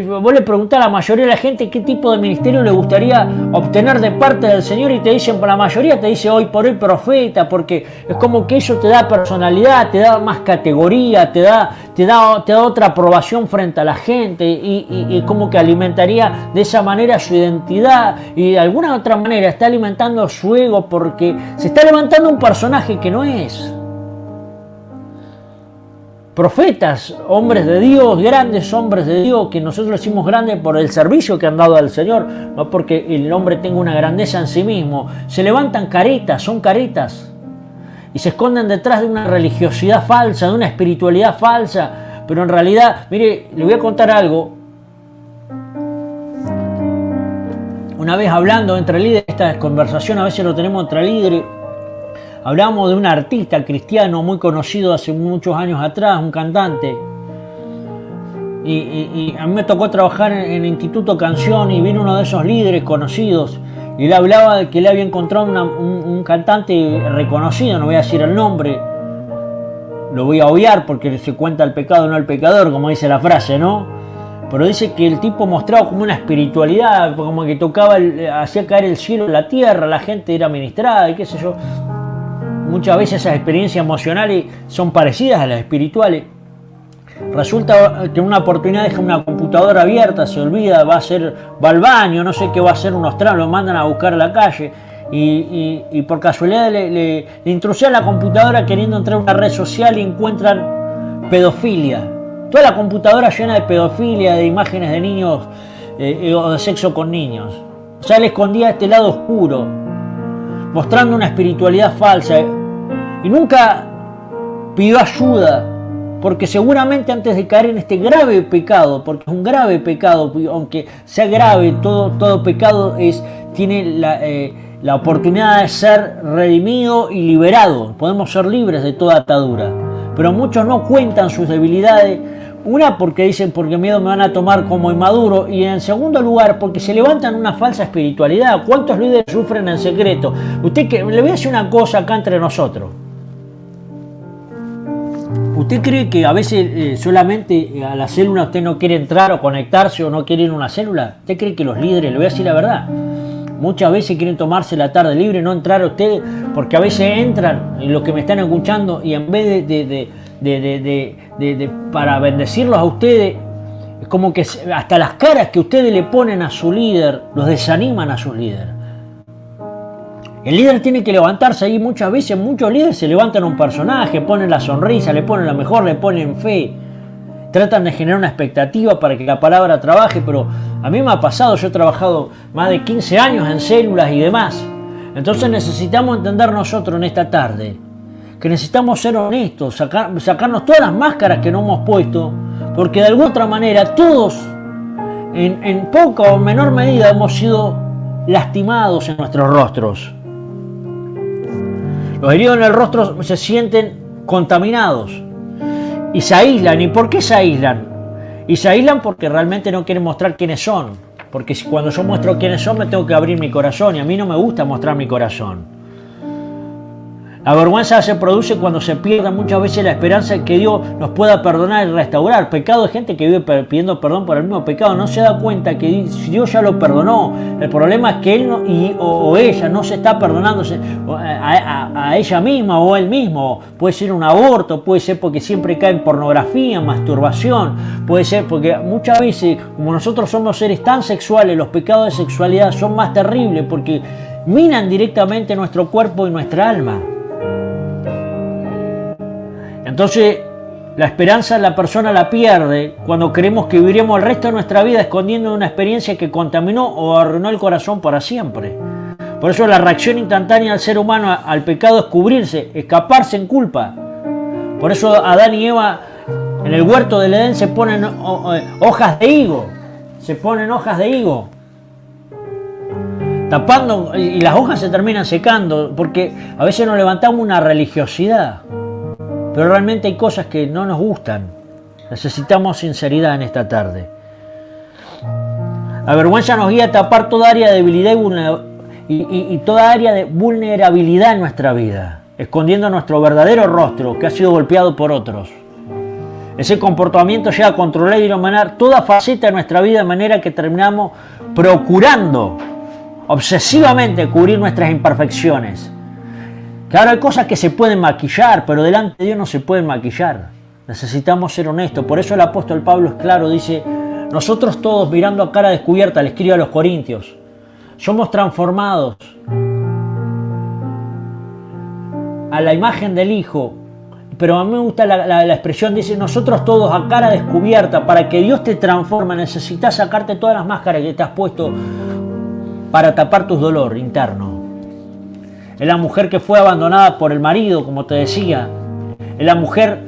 vos le preguntás a la mayoría de la gente qué tipo de ministerio le gustaría obtener de parte del Señor y te dicen, la mayoría te dice hoy por hoy profeta, porque es como que eso te da personalidad, te da más categoría, te da otra aprobación frente a la gente y como que alimentaría de esa manera su identidad y de alguna otra manera está alimentando su ego porque se está levantando un personaje que no es. Profetas, hombres de Dios, grandes hombres de Dios, que nosotros decimos grandes por el servicio que han dado al Señor, no porque el hombre tenga una grandeza en sí mismo. Se levantan caretas, son caretas, y se esconden detrás de una religiosidad falsa, de una espiritualidad falsa, pero en realidad, mire, le voy a contar algo. Una vez hablando entre líderes, esta conversación a veces lo tenemos entre líderes, hablamos de un artista cristiano muy conocido hace muchos años atrás, un cantante. Y a mí me tocó trabajar en el Instituto Canción y vino uno de esos líderes conocidos. Y él hablaba de que le había encontrado un cantante reconocido, no voy a decir el nombre. Lo voy a obviar porque se cuenta el pecado, no el pecador, como dice la frase, ¿no? Pero dice que el tipo mostraba como una espiritualidad, como que hacía caer el cielo en la tierra, la gente era ministrada y qué sé yo. Muchas veces esas experiencias emocionales son parecidas a las espirituales. Resulta que en una oportunidad deja una computadora abierta, se olvida, va al baño, no sé qué va a hacer unos tramos, lo mandan a buscar a la calle y por casualidad le introducían la computadora queriendo entrar a una red social y encuentran pedofilia. Toda la computadora llena de pedofilia, de imágenes de niños o de sexo con niños. O sea, él escondía este lado oscuro, mostrando una espiritualidad falsa. Y nunca pidió ayuda, porque seguramente antes de caer en este grave pecado, porque es un grave pecado, aunque sea grave, todo pecado tiene la oportunidad de ser redimido y liberado. Podemos ser libres de toda atadura. Pero muchos no cuentan sus debilidades. Una, porque dicen, porque miedo me van a tomar como inmaduro. Y en segundo lugar, porque se levantan una falsa espiritualidad. ¿Cuántos líderes sufren en secreto? Le voy a decir una cosa acá entre nosotros. ¿Usted cree que a veces solamente a la célula usted no quiere entrar o conectarse o no quiere ir a una célula? ¿Usted cree que los líderes, le voy a decir la verdad, muchas veces quieren tomarse la tarde libre, no entrar a ustedes, porque a veces entran, y los que me están escuchando, y en vez de para bendecirlos a ustedes, es como que hasta las caras que ustedes le ponen a su líder, los desaniman a sus líderes. El líder tiene que levantarse ahí. Muchas veces muchos líderes se levantan a un personaje, ponen la sonrisa, le ponen la mejor, le ponen fe, tratan de generar una expectativa para que la palabra trabaje, pero a mí me ha pasado, yo he trabajado más de 15 años en células y demás. Entonces necesitamos entender nosotros en esta tarde que necesitamos ser honestos, sacarnos todas las máscaras que no hemos puesto, porque de alguna otra manera todos en poca o menor medida hemos sido lastimados en nuestros rostros. Los heridos en el rostro se sienten contaminados y se aíslan. ¿Y por qué se aíslan? Y se aíslan porque realmente no quieren mostrar quiénes son. Porque cuando yo muestro quiénes son, me tengo que abrir mi corazón, y a mí no me gusta mostrar mi corazón. La vergüenza se produce cuando se pierde muchas veces la esperanza de que Dios nos pueda perdonar y restaurar. Pecado de gente que vive pidiendo perdón por el mismo pecado. No se da cuenta que Dios ya lo perdonó. El problema es que él o ella no se está perdonándose a ella misma o él mismo. Puede ser un aborto, puede ser porque siempre cae en pornografía, en masturbación. Puede ser porque muchas veces, como nosotros somos seres tan sexuales, los pecados de sexualidad son más terribles porque minan directamente nuestro cuerpo y nuestra alma. Entonces, la esperanza la persona la pierde cuando creemos que viviremos el resto de nuestra vida escondiendo una experiencia que contaminó o arruinó el corazón para siempre. Por eso la reacción instantánea del ser humano al pecado es cubrirse, escaparse en culpa. Por eso Adán y Eva en el huerto del Edén se ponen hojas de higo. Se ponen hojas de higo. Tapando, y las hojas se terminan secando, porque a veces nos levantamos una religiosidad. Pero realmente hay cosas que no nos gustan. Necesitamos sinceridad en esta tarde. La vergüenza nos guía a tapar toda área de debilidad y toda área de vulnerabilidad en nuestra vida, escondiendo nuestro verdadero rostro que ha sido golpeado por otros. Ese comportamiento llega a controlar y dominar toda faceta de nuestra vida de manera que terminamos procurando obsesivamente cubrir nuestras imperfecciones. Claro, hay cosas que se pueden maquillar, pero delante de Dios no se pueden maquillar. Necesitamos ser honestos. Por eso el apóstol Pablo es claro, dice, nosotros todos mirando a cara descubierta, le escribe a los Corintios, somos transformados a la imagen del Hijo. Pero a mí me gusta la expresión, dice, nosotros todos a cara descubierta, para que Dios te transforme, necesitas sacarte todas las máscaras que te has puesto para tapar tu dolor interno. Es la mujer que fue abandonada por el marido, como te decía. Es la mujer,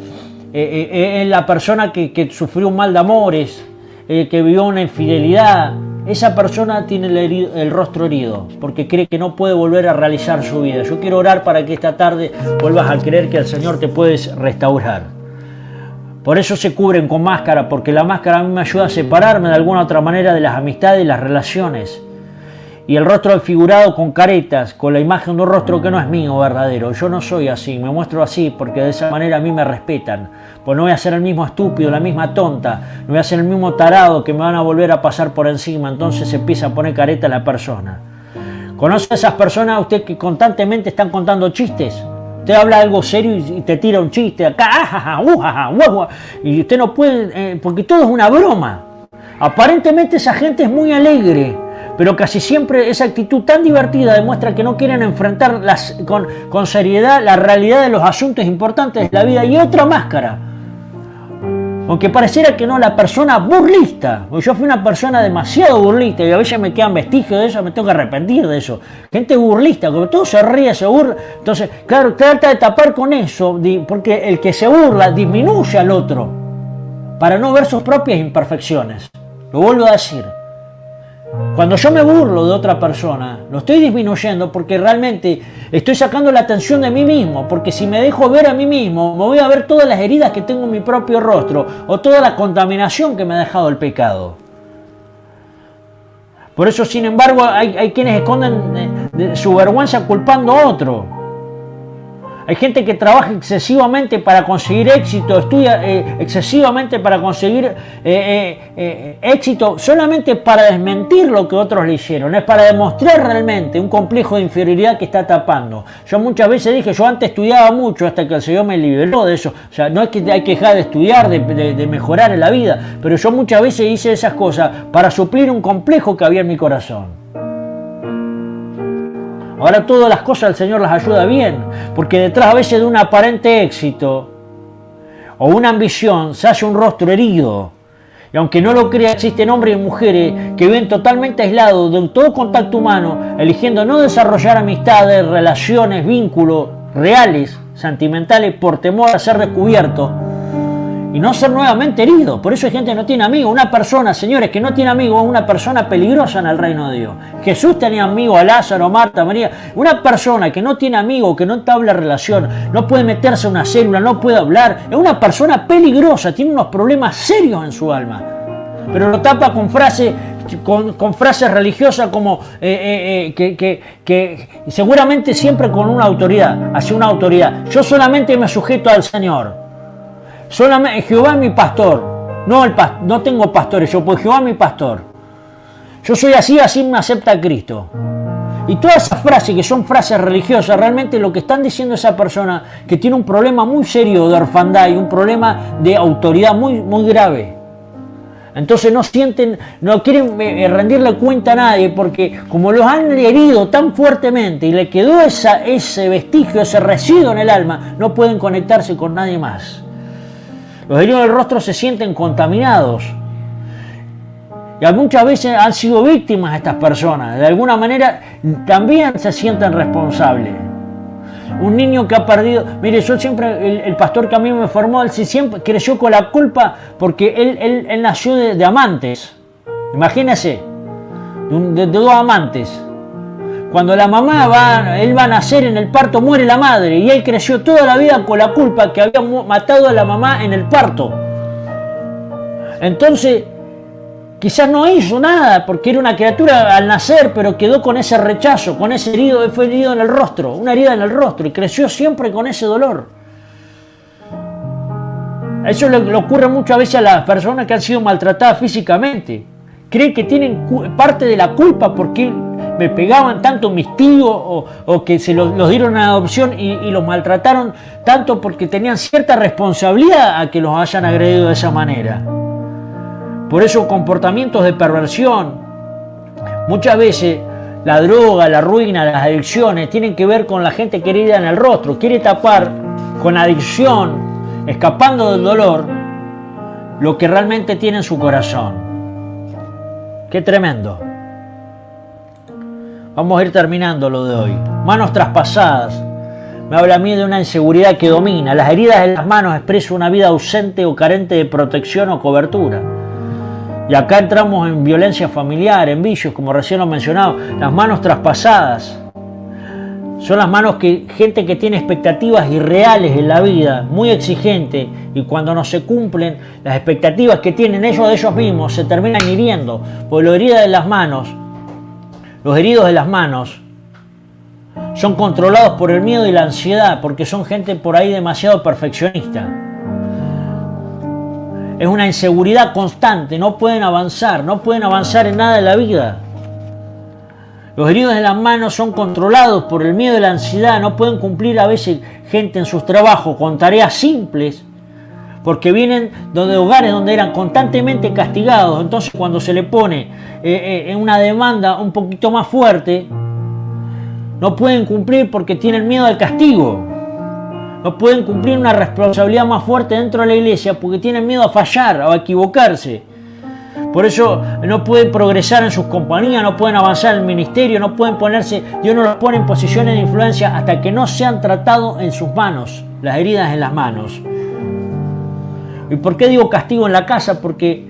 es la persona que sufrió un mal de amores, que vivió una infidelidad. Esa persona tiene el rostro herido, porque cree que no puede volver a realizar su vida. Yo quiero orar para que esta tarde vuelvas a creer que el Señor te puede restaurar. Por eso se cubren con máscara, porque la máscara a mí me ayuda a separarme de alguna otra manera de las amistades y las relaciones. Y el rostro desfigurado con caretas, con la imagen de un rostro que no es mío verdadero. Yo no soy así, me muestro así porque de esa manera a mí me respetan. Pues no voy a ser el mismo estúpido, la misma tonta, no voy a ser el mismo tarado que me van a volver a pasar por encima. Entonces se empieza a poner careta a la persona. ¿Conoce a esas personas usted que constantemente están contando chistes? Usted habla algo serio y te tira un chiste acá, y usted no puede, porque todo es una broma. Aparentemente esa gente es muy alegre, pero casi siempre esa actitud tan divertida demuestra que no quieren enfrentar con seriedad la realidad de los asuntos importantes de la vida. Y otra máscara, aunque pareciera que no, la persona burlista. Yo fui una persona demasiado burlista y a veces me quedan vestigios de eso, me tengo que arrepentir de eso. Gente burlista, como todo se ríe, se burla. Entonces, claro, trata de tapar con eso, porque el que se burla disminuye al otro para no ver sus propias imperfecciones. Lo vuelvo a decir. Cuando yo me burlo de otra persona, lo estoy disminuyendo porque realmente estoy sacando la atención de mí mismo, porque si me dejo ver a mí mismo, me voy a ver todas las heridas que tengo en mi propio rostro o toda la contaminación que me ha dejado el pecado. Por eso, sin embargo, hay quienes esconden de su vergüenza culpando a otro. Hay gente que trabaja excesivamente para conseguir éxito, estudia excesivamente para conseguir éxito, solamente para desmentir lo que otros le hicieron. Es para demostrar realmente un complejo de inferioridad que está tapando. Yo muchas veces dije, yo antes estudiaba mucho hasta que el Señor me liberó de eso. O sea, no es que hay que dejar de estudiar, de mejorar en la vida, pero yo muchas veces hice esas cosas para suplir un complejo que había en mi corazón. Ahora todas las cosas el Señor las ayuda bien, porque detrás a veces de un aparente éxito o una ambición se hace un rostro herido. Y aunque no lo crea, existen hombres y mujeres que viven totalmente aislados de todo contacto humano, eligiendo no desarrollar amistades, relaciones, vínculos reales, sentimentales, por temor a ser descubiertos y no ser nuevamente heridos. Por eso hay gente que no tiene amigos. Una persona, señores, que no tiene amigos es una persona peligrosa en el reino de Dios. Jesús tenía amigos a Lázaro, Marta, María. Una persona que no tiene amigos, que no entabla relación, no puede meterse en una célula, no puede hablar, es una persona peligrosa, tiene unos problemas serios en su alma. Pero lo tapa con frases religiosas como que seguramente siempre con una autoridad, hacia una autoridad. Yo solamente me sujeto al Señor. Solamente Jehová es mi pastor. No tengo pastores, yo pues Jehová es mi pastor. Yo soy así me acepta Cristo. Y todas esas frases que son frases religiosas, realmente lo que están diciendo esa persona que tiene un problema muy serio de orfandad y un problema de autoridad muy, muy grave. Entonces no quieren rendirle cuenta a nadie, porque como los han herido tan fuertemente y le quedó ese vestigio, ese residuo en el alma, no pueden conectarse con nadie más. Los heridos del rostro se sienten contaminados. Y muchas veces han sido víctimas estas personas. De alguna manera también se sienten responsables. Un niño que ha perdido... Mire, yo siempre, el pastor que a mí me formó, él siempre creció con la culpa porque él nació de amantes. Imagínense, de dos amantes. Cuando la mamá él va a nacer en el parto, muere la madre, y él creció toda la vida con la culpa que había matado a la mamá en el parto. Entonces, quizás no hizo nada porque era una criatura al nacer, pero quedó con ese rechazo, con ese herido, fue herido en el rostro, una herida en el rostro, y creció siempre con ese dolor. Eso le ocurre muchas veces a las personas que han sido maltratadas físicamente. Creen que tienen parte de la culpa porque me pegaban tanto mis tíos o que se los dieron a adopción y los maltrataron tanto porque tenían cierta responsabilidad a que los hayan agredido de esa manera. Por eso comportamientos de perversión, muchas veces la droga, la ruina, las adicciones tienen que ver con la gente querida en el rostro. Quiere tapar con adicción, escapando del dolor, lo que realmente tiene en su corazón. Qué tremendo. Vamos a ir terminando lo de hoy. Manos traspasadas. Me habla a mí de una inseguridad que domina. Las heridas en las manos expresan una vida ausente o carente de protección o cobertura. Y acá entramos en violencia familiar, en vicios, como recién lo mencionaba. Las manos traspasadas son las manos que gente que tiene expectativas irreales en la vida, muy exigente, y cuando no se cumplen las expectativas que tienen ellos de ellos mismos, se terminan hiriendo. Porque los heridos de las manos son controlados por el miedo y la ansiedad, porque son gente por ahí demasiado perfeccionista. Es una inseguridad constante, no pueden avanzar en nada en la vida. Los heridos de las manos son controlados por el miedo y la ansiedad, no pueden cumplir a veces gente en sus trabajos con tareas simples, porque vienen de hogares donde eran constantemente castigados. Entonces cuando se le pone una demanda un poquito más fuerte, no pueden cumplir porque tienen miedo al castigo. No pueden cumplir una responsabilidad más fuerte dentro de la iglesia porque tienen miedo a fallar o a equivocarse. Por eso no pueden progresar en sus compañías, no pueden avanzar en el ministerio, no pueden ponerse, Dios no los pone en posiciones de influencia hasta que no sean tratados en sus manos, las heridas en las manos. ¿Y por qué digo castigo en la casa? Porque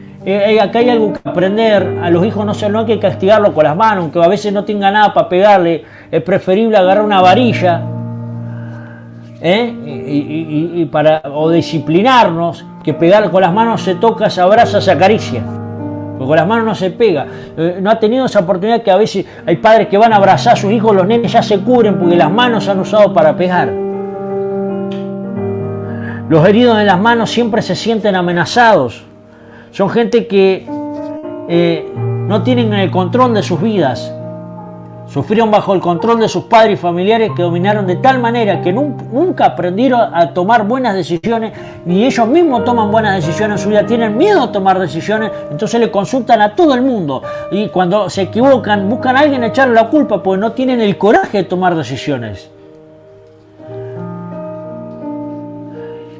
acá hay algo que aprender. A los hijos no hay que castigarlo con las manos, aunque a veces no tenga nada para pegarle. Es preferible agarrar una varilla o disciplinarnos, que pegar con las manos. Se toca, se abraza, se acaricia. Porque con las manos no se pega. No ha tenido esa oportunidad que a veces hay padres que van a abrazar a sus hijos, los nenes ya se cubren porque las manos se han usado para pegar. Los heridos en las manos siempre se sienten amenazados. Son gente que no tienen el control de sus vidas. Sufrieron bajo el control de sus padres y familiares que dominaron de tal manera que nunca aprendieron a tomar buenas decisiones, ni ellos mismos toman buenas decisiones en su vida. Tienen miedo a tomar decisiones, entonces le consultan a todo el mundo. Y cuando se equivocan, buscan a alguien a echarle la culpa porque no tienen el coraje de tomar decisiones.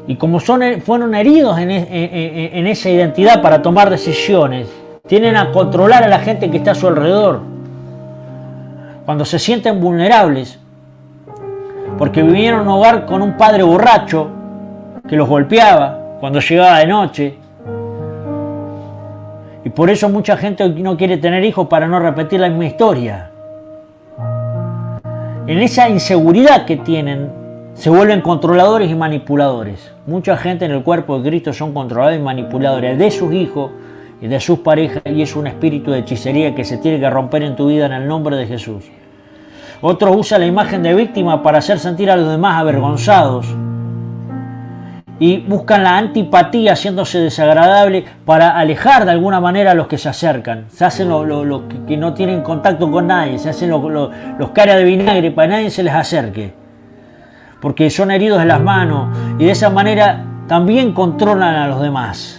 Y como fueron heridos en esa identidad para tomar decisiones, tienden a controlar a la gente que está a su alrededor. Cuando se sienten vulnerables, porque vivieron en un hogar con un padre borracho que los golpeaba cuando llegaba de noche. Y por eso mucha gente no quiere tener hijos para no repetir la misma historia. En esa inseguridad que tienen, se vuelven controladores y manipuladores. Mucha gente en el cuerpo de Cristo son controladores y manipuladores de sus hijos y de sus parejas, y es un espíritu de hechicería que se tiene que romper en tu vida en el nombre de Jesús. Otros usan la imagen de víctima para hacer sentir a los demás avergonzados y buscan la antipatía haciéndose desagradable para alejar de alguna manera a los que se acercan. Se hacen los que no tienen contacto con nadie, se hacen los caras de vinagre para que nadie se les acerque, porque son heridos en las manos y de esa manera también controlan a los demás.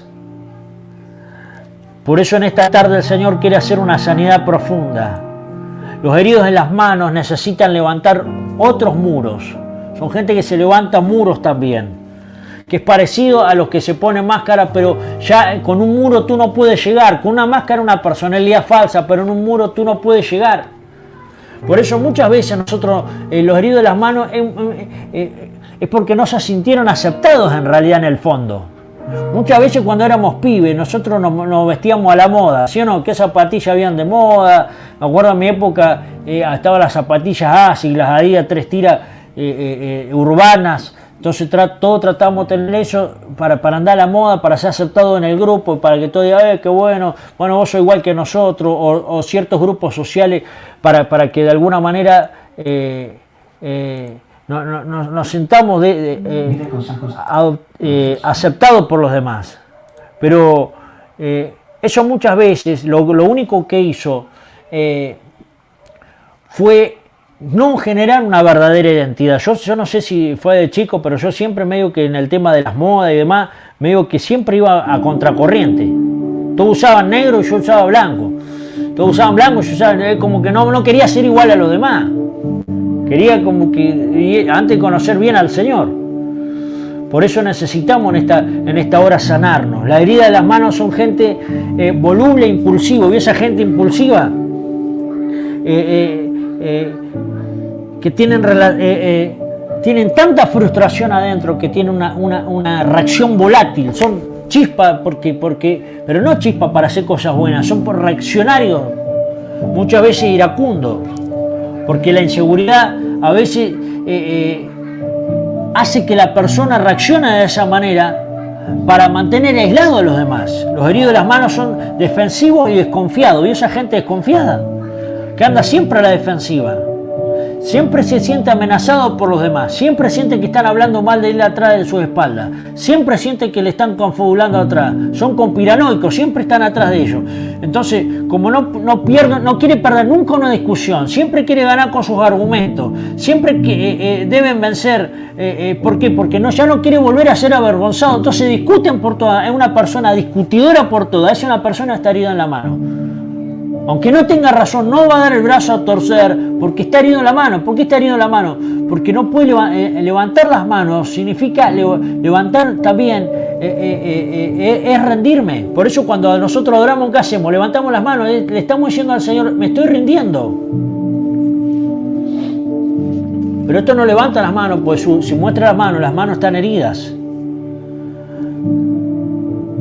Por eso en esta tarde el Señor quiere hacer una sanidad profunda. Los heridos en las manos necesitan levantar otros muros. Son gente que se levanta muros también, que es parecido a los que se ponen máscara, pero ya con un muro tú no puedes llegar. Con una máscara una personalidad falsa, pero en un muro tú no puedes llegar. Por eso muchas veces nosotros, los heridos de las manos, es porque no se sintieron aceptados en realidad en el fondo. Muchas veces cuando éramos pibes, nosotros nos vestíamos a la moda, ¿sí o no? ¿Qué zapatillas habían de moda? Me acuerdo en mi época, estaban las zapatillas ASICS, las Adidas 3 tiras urbanas. Entonces todos tratamos de tener eso para andar a la moda, para ser aceptados en el grupo, para que todo diga, qué bueno, vos sos igual que nosotros, o ciertos grupos sociales, para que de alguna manera nos sintamos aceptados por los demás. Pero eso muchas veces lo único que hizo fue no generar una verdadera identidad. Yo no sé si fue de chico, pero yo siempre medio que en el tema de las modas y demás, medio que siempre iba a contracorriente. Todos usaban negro y yo usaba blanco. Todos usaban blanco y yo usaba, como que no quería ser igual a los demás. Quería como que antes conocer bien al Señor. Por eso necesitamos en esta hora sanarnos. La herida de las manos son gente voluble e impulsiva. Y esa gente impulsiva que tienen tanta frustración adentro, que tienen una reacción volátil. Son chispas, pero no chispas para hacer cosas buenas, son por reaccionarios, muchas veces iracundos. Porque la inseguridad a veces hace que la persona reaccione de esa manera para mantener aislado a los demás. Los heridos de las manos son defensivos y desconfiados. Y esa gente desconfiada, que anda siempre a la defensiva, Siempre se siente amenazado por los demás, siempre siente que están hablando mal de él atrás de su espalda, siempre siente que le están confabulando atrás, son conspiranoicos, siempre están atrás de ellos. Entonces, como no quiere perder nunca una discusión, siempre quiere ganar con sus argumentos, siempre que deben vencer. ¿Por qué? Porque ya no quiere volver a ser avergonzado, entonces discuten por todas, es una persona discutidora por todas, es una persona que está herida en la mano. Aunque no tenga razón, no va a dar el brazo a torcer porque está herido en la mano. ¿Por qué está herido en la mano? Porque no puede levantar las manos, significa levantar también, es rendirme. Por eso cuando nosotros adoramos, ¿qué hacemos? Levantamos las manos, le estamos diciendo al Señor, me estoy rindiendo. Pero esto no levanta las manos, pues si muestra las manos están heridas.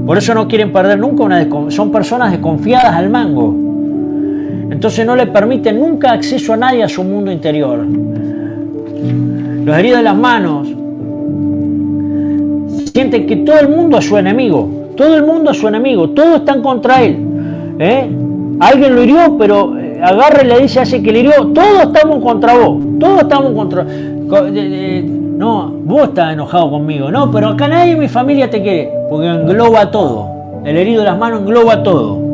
Por eso no quieren perder nunca son personas desconfiadas al mango. Entonces no le permiten nunca acceso a nadie a su mundo interior. Los heridos de las manos sienten que todo el mundo es su enemigo. Todo el mundo es su enemigo. Todos están contra él. Alguien lo hirió, pero agarra y le dice a ese que le hirió, todos estamos contra vos. Todos estamos contra... No, vos estás enojado conmigo. No, pero acá nadie en mi familia te quiere. Porque engloba todo. El herido de las manos engloba todo.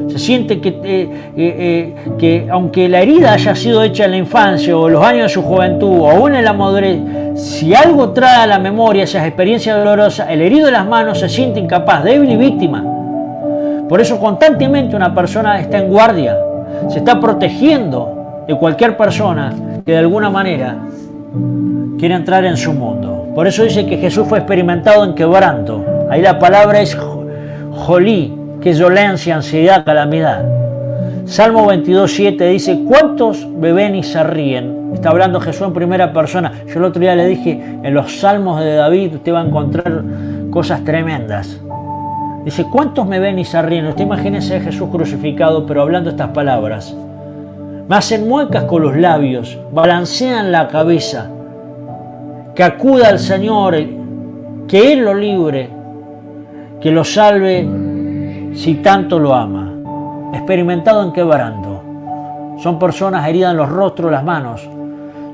Se siente que aunque la herida haya sido hecha en la infancia o en los años de su juventud o aún en la madurez, si algo trae a la memoria esas experiencias dolorosas, el herido de las manos se siente incapaz, débil y víctima. Por eso constantemente una persona está en guardia, se está protegiendo de cualquier persona que de alguna manera quiera entrar en su mundo. Por eso dice que Jesús fue experimentado en quebranto. Ahí la palabra es jolí, que es dolencia, ansiedad, calamidad. Salmo 22:7 dice, ¿cuántos me ven y se ríen? Está hablando Jesús en primera persona. Yo el otro día le dije, en los salmos de David usted va a encontrar cosas tremendas. Dice, ¿cuántos me ven y se ríen? Usted imagínese a Jesús crucificado, pero hablando estas palabras. Me hacen muecas con los labios, balancean la cabeza. Que acuda al Señor, que Él lo libre, que lo salve si tanto lo ama. Experimentado en quebranto. Son personas heridas en los rostros, las manos.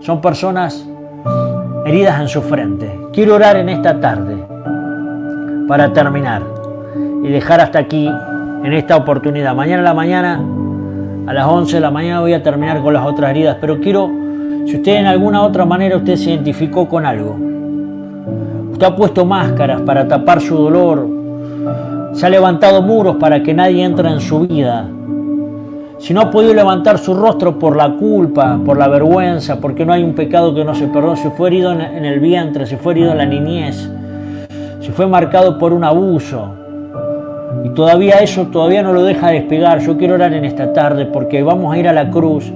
Son personas heridas en su frente. Quiero orar en esta tarde para terminar y dejar hasta aquí en esta oportunidad. Mañana a la mañana, a las 11 de la mañana voy a terminar con las otras heridas, pero quiero, si usted en alguna otra manera usted se identificó con algo, usted ha puesto máscaras para tapar su dolor, se ha levantado muros para que nadie entre en su vida, si no ha podido levantar su rostro por la culpa, por la vergüenza, porque no hay un pecado que no se perdone, si fue herido en el vientre, si fue herido en la niñez, si fue marcado por un abuso, y todavía eso no lo deja despegar. Yo quiero orar en esta tarde porque vamos a ir a la cruz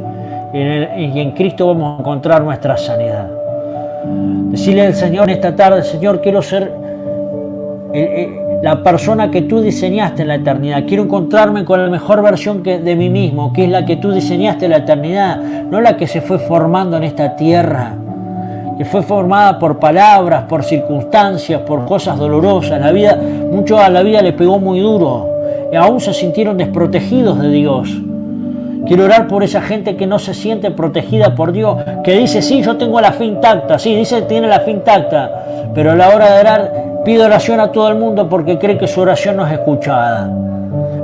y en Cristo vamos a encontrar nuestra sanidad. Decirle al Señor en esta tarde, Señor, quiero ser la persona que tú diseñaste en la eternidad. Quiero encontrarme con la mejor versión de mí mismo, que es la que tú diseñaste en la eternidad, no la que se fue formando en esta tierra, que fue formada por palabras, por circunstancias, por cosas dolorosas. Mucho a la vida le pegó muy duro y aún se sintieron desprotegidos de Dios. Quiero orar por esa gente que no se siente protegida por Dios, que dice, sí, yo tengo la fe intacta, sí, dice que tiene la fe intacta, pero a la hora de orar pide oración a todo el mundo porque cree que su oración no es escuchada.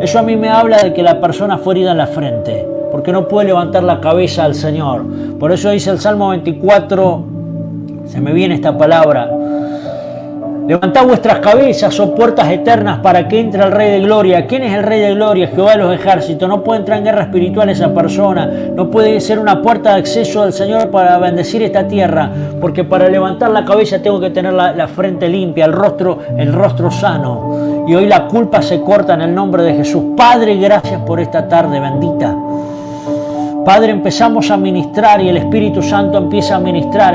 Eso a mí me habla de que la persona fue herida en la frente, porque no puede levantar la cabeza al Señor. Por eso dice el Salmo 24, se me viene esta palabra, levantad vuestras cabezas, oh puertas eternas, para que entre el Rey de Gloria. ¿Quién es el Rey de Gloria? Jehová de los ejércitos. No puede entrar en guerra espiritual esa persona, no puede ser una puerta de acceso al Señor para bendecir esta tierra, porque para levantar la cabeza tengo que tener la frente limpia, el rostro sano. Y hoy la culpa se corta en el nombre de Jesús. Padre, gracias por esta tarde bendita. Padre, empezamos a ministrar y el Espíritu Santo empieza a ministrar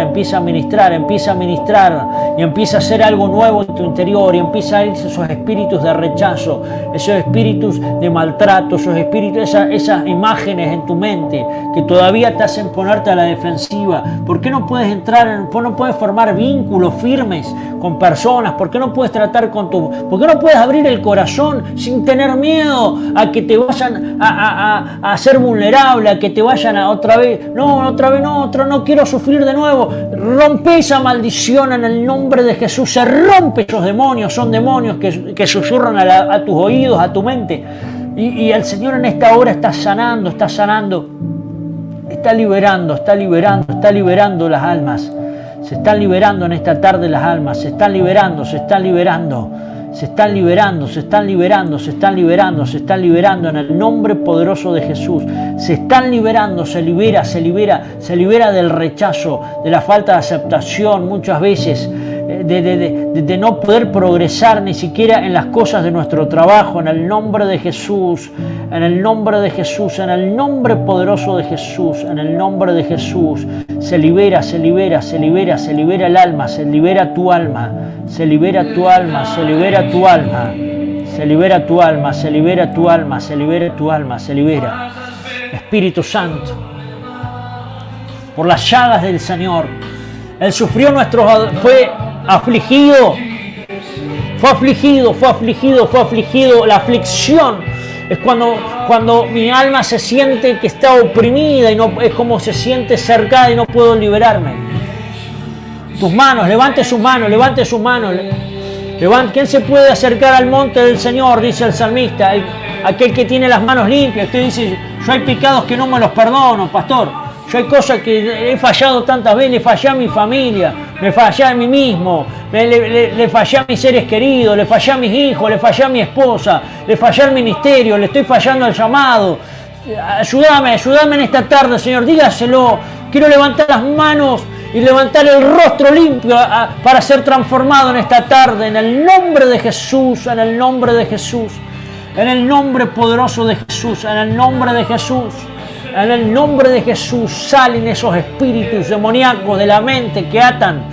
y empieza a hacer algo nuevo en tu interior, y empieza a irse esos espíritus de rechazo, esos espíritus de maltrato, esos espíritus, esas imágenes en tu mente que todavía te hacen ponerte a la defensiva. ¿Por qué no puedes no puedes formar vínculos firmes con personas? ¿Por qué no puedes tratar con por qué no puedes abrir el corazón sin tener miedo a que te vayan a ser vulnerable, a que te vayan a otra vez no quiero sufrir de nuevo? Rompe esa maldición en el nombre de Jesús. Se rompe esos demonios, son demonios que susurran a tus oídos, a tu mente. Y el Señor en esta hora está sanando, está liberando las almas. Se están liberando en esta tarde las almas, se están liberando en el nombre poderoso de Jesús. Se están liberando, se libera del rechazo, de la falta de aceptación muchas veces, de no poder progresar ni siquiera en las cosas de nuestro trabajo, en el nombre de Jesús, en el nombre poderoso de Jesús, en el nombre de Jesús. Se libera el alma, se libera tu alma. Espíritu Santo, por las llagas del Señor, Él sufrió fue afligido. La aflicción es cuando mi alma se siente que está oprimida, y es como se siente cercada y no puedo liberarme. Tus manos, levante su mano. ¿Quién se puede acercar al monte del Señor? Dice el salmista, aquel que tiene las manos limpias. Usted dice, yo hay pecados que no me los perdono, pastor. Yo hay cosas que he fallado tantas veces, le fallé a mi familia, me fallé a mí mismo, le fallé a mis seres queridos, le fallé a mis hijos, le fallé a mi esposa, le fallé al ministerio, le estoy fallando al llamado. Ayúdame en esta tarde, Señor, dígaselo. Quiero levantar las manos y levantar el rostro limpio para ser transformado en esta tarde, en el nombre de Jesús, en el nombre poderoso de Jesús, en el nombre de Jesús. Salen esos espíritus demoníacos de la mente que atan,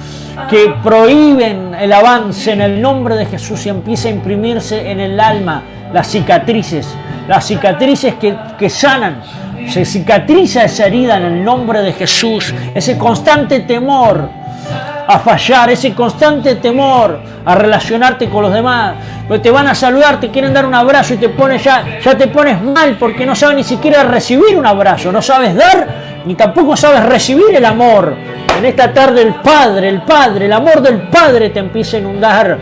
que prohíben el avance, en el nombre de Jesús, y empieza a imprimirse en el alma las cicatrices que sanan. Se cicatriza esa herida en el nombre de Jesús. Ese constante temor a fallar, ese constante temor a relacionarte con los demás, porque te van a saludar, te quieren dar un abrazo y ya te pones mal porque no sabes ni siquiera recibir un abrazo, no sabes dar ni tampoco sabes recibir el amor. En esta tarde el amor del Padre te empieza a inundar.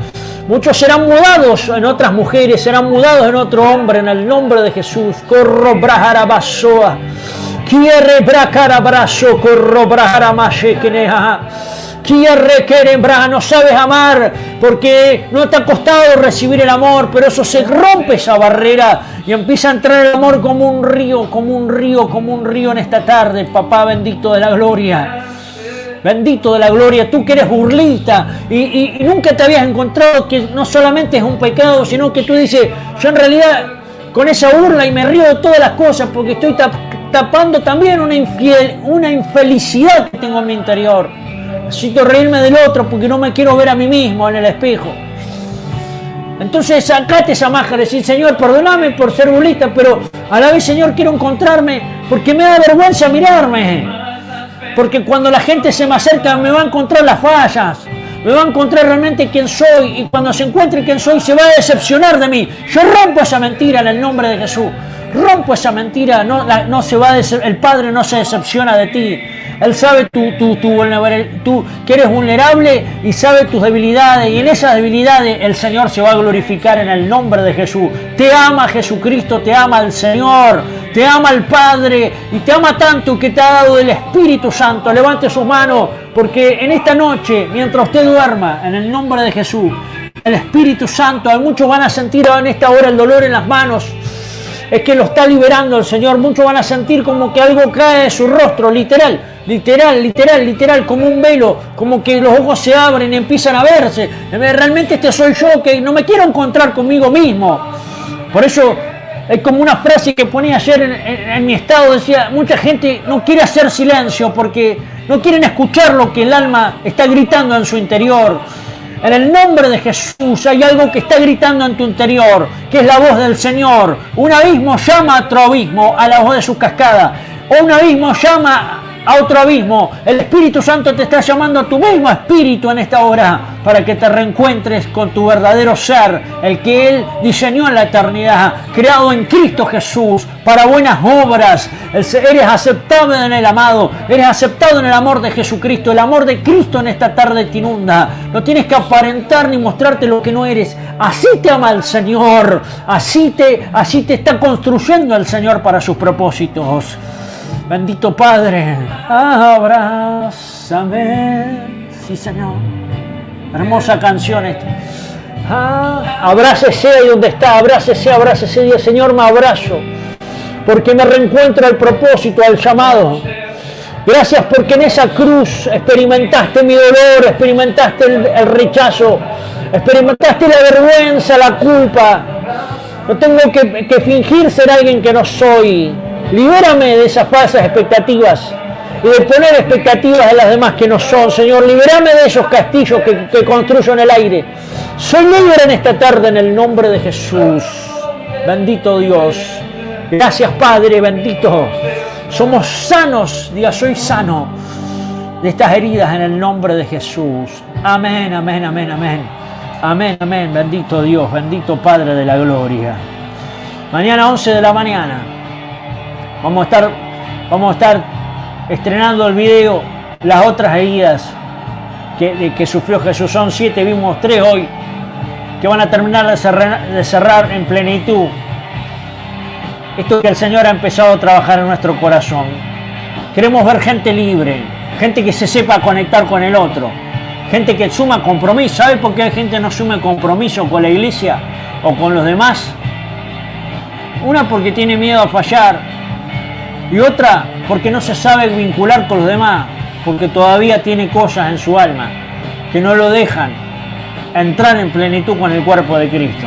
Muchos serán mudados en otras mujeres, serán mudados en otro hombre, en el nombre de Jesús. Corro brajarabasoa. Quiere bracarabrazo, corro brajaramashe keneja. No sabes amar porque no te ha costado recibir el amor, pero eso se rompe, esa barrera, y empieza a entrar el amor como un río en esta tarde. Papá bendito de la gloria, tú que eres burlita y nunca te habías encontrado que no solamente es un pecado, sino que tú dices, yo en realidad con esa burla y me río de todas las cosas porque estoy tapando también una infelicidad que tengo en mi interior. Necesito reírme del otro porque no me quiero ver a mí mismo en el espejo. Entonces sacate esa máscara y decir, Señor, perdóname por ser burlista, pero a la vez, Señor, quiero encontrarme porque me da vergüenza mirarme. Porque cuando la gente se me acerca me va a encontrar las fallas, me va a encontrar realmente quién soy, y cuando se encuentre quién soy se va a decepcionar de mí. Yo rompo esa mentira en el nombre de Jesús. Rompo esa mentira, el Padre no se decepciona de ti. Él sabe tú que eres vulnerable y sabe tus debilidades, y en esas debilidades el Señor se va a glorificar en el nombre de Jesús. Te ama Jesucristo, te ama el Señor, te ama el Padre, y te ama tanto que te ha dado el Espíritu Santo. Levante sus manos, porque en esta noche, mientras usted duerma, en el nombre de Jesús, el Espíritu Santo, muchos van a sentir en esta hora el dolor en las manos. Es que lo está liberando el Señor. Muchos van a sentir como que algo cae de su rostro, literal, como un velo, como que los ojos se abren y empiezan a verse. Realmente este soy yo, que no me quiero encontrar conmigo mismo. Por eso es como una frase que ponía ayer en mi estado, decía, mucha gente no quiere hacer silencio porque no quieren escuchar lo que el alma está gritando en su interior. En el nombre de Jesús hay algo que está gritando en tu interior, que es la voz del Señor. Un abismo llama a otro abismo a la voz de su cascada. O un abismo llama a otro abismo. El Espíritu Santo te está llamando a tu mismo espíritu en esta hora para que te reencuentres con tu verdadero ser, el que Él diseñó en la eternidad, creado en Cristo Jesús para buenas obras. Eres aceptado en el amado, eres aceptado en el amor de Jesucristo. El amor de Cristo en esta tarde te inunda. No tienes que aparentar ni mostrarte lo que no eres. Así te ama el Señor, así te está construyendo el Señor para sus propósitos. Bendito Padre, abrázame, sí Señor. Hermosa canción esta. Abrácese ahí donde está, abrácese, Dios, Señor, me abrazo, porque me reencuentro al propósito, al llamado. Gracias porque en esa cruz experimentaste mi dolor, experimentaste el rechazo, experimentaste la vergüenza, la culpa. No tengo que fingir ser alguien que no soy. Libérame de esas falsas expectativas y de poner expectativas en las demás que no son, Señor. Libérame de esos castillos que construyo en el aire. Soy libre en esta tarde en el nombre de Jesús. Bendito Dios. Gracias, Padre, bendito. Somos sanos, diga, soy sano de estas heridas en el nombre de Jesús. Amén, amén, amén, amén. Amén, amén. Bendito Dios, bendito Padre de la gloria. Mañana 11 de la mañana. Vamos a estar estrenando el video, las otras heridas que sufrió Jesús. Son 7, vimos 3 hoy, que van a terminar de cerrar en plenitud esto que el Señor ha empezado a trabajar en nuestro corazón. Queremos ver gente libre, gente que se sepa conectar con el otro, gente que suma compromiso. ¿Sabe por qué hay gente que no suma compromiso con la iglesia o con los demás? Una, porque tiene miedo a fallar. Y otra, porque no se sabe vincular con los demás, porque todavía tiene cosas en su alma que no lo dejan entrar en plenitud con el cuerpo de Cristo.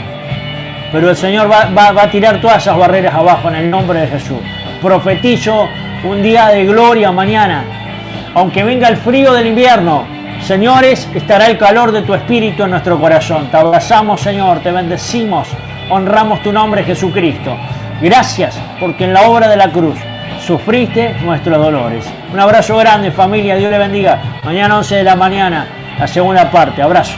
Pero el Señor va a tirar todas esas barreras abajo en el nombre de Jesús. Profetizo un día de gloria mañana. Aunque venga el frío del invierno, señores, estará el calor de tu espíritu en nuestro corazón. Te abrazamos, Señor, te bendecimos, honramos tu nombre, Jesucristo. Gracias, porque en la obra de la cruz sufriste nuestros dolores. Un abrazo grande, familia, Dios le bendiga. Mañana 11 de la mañana, la segunda parte. Abrazo.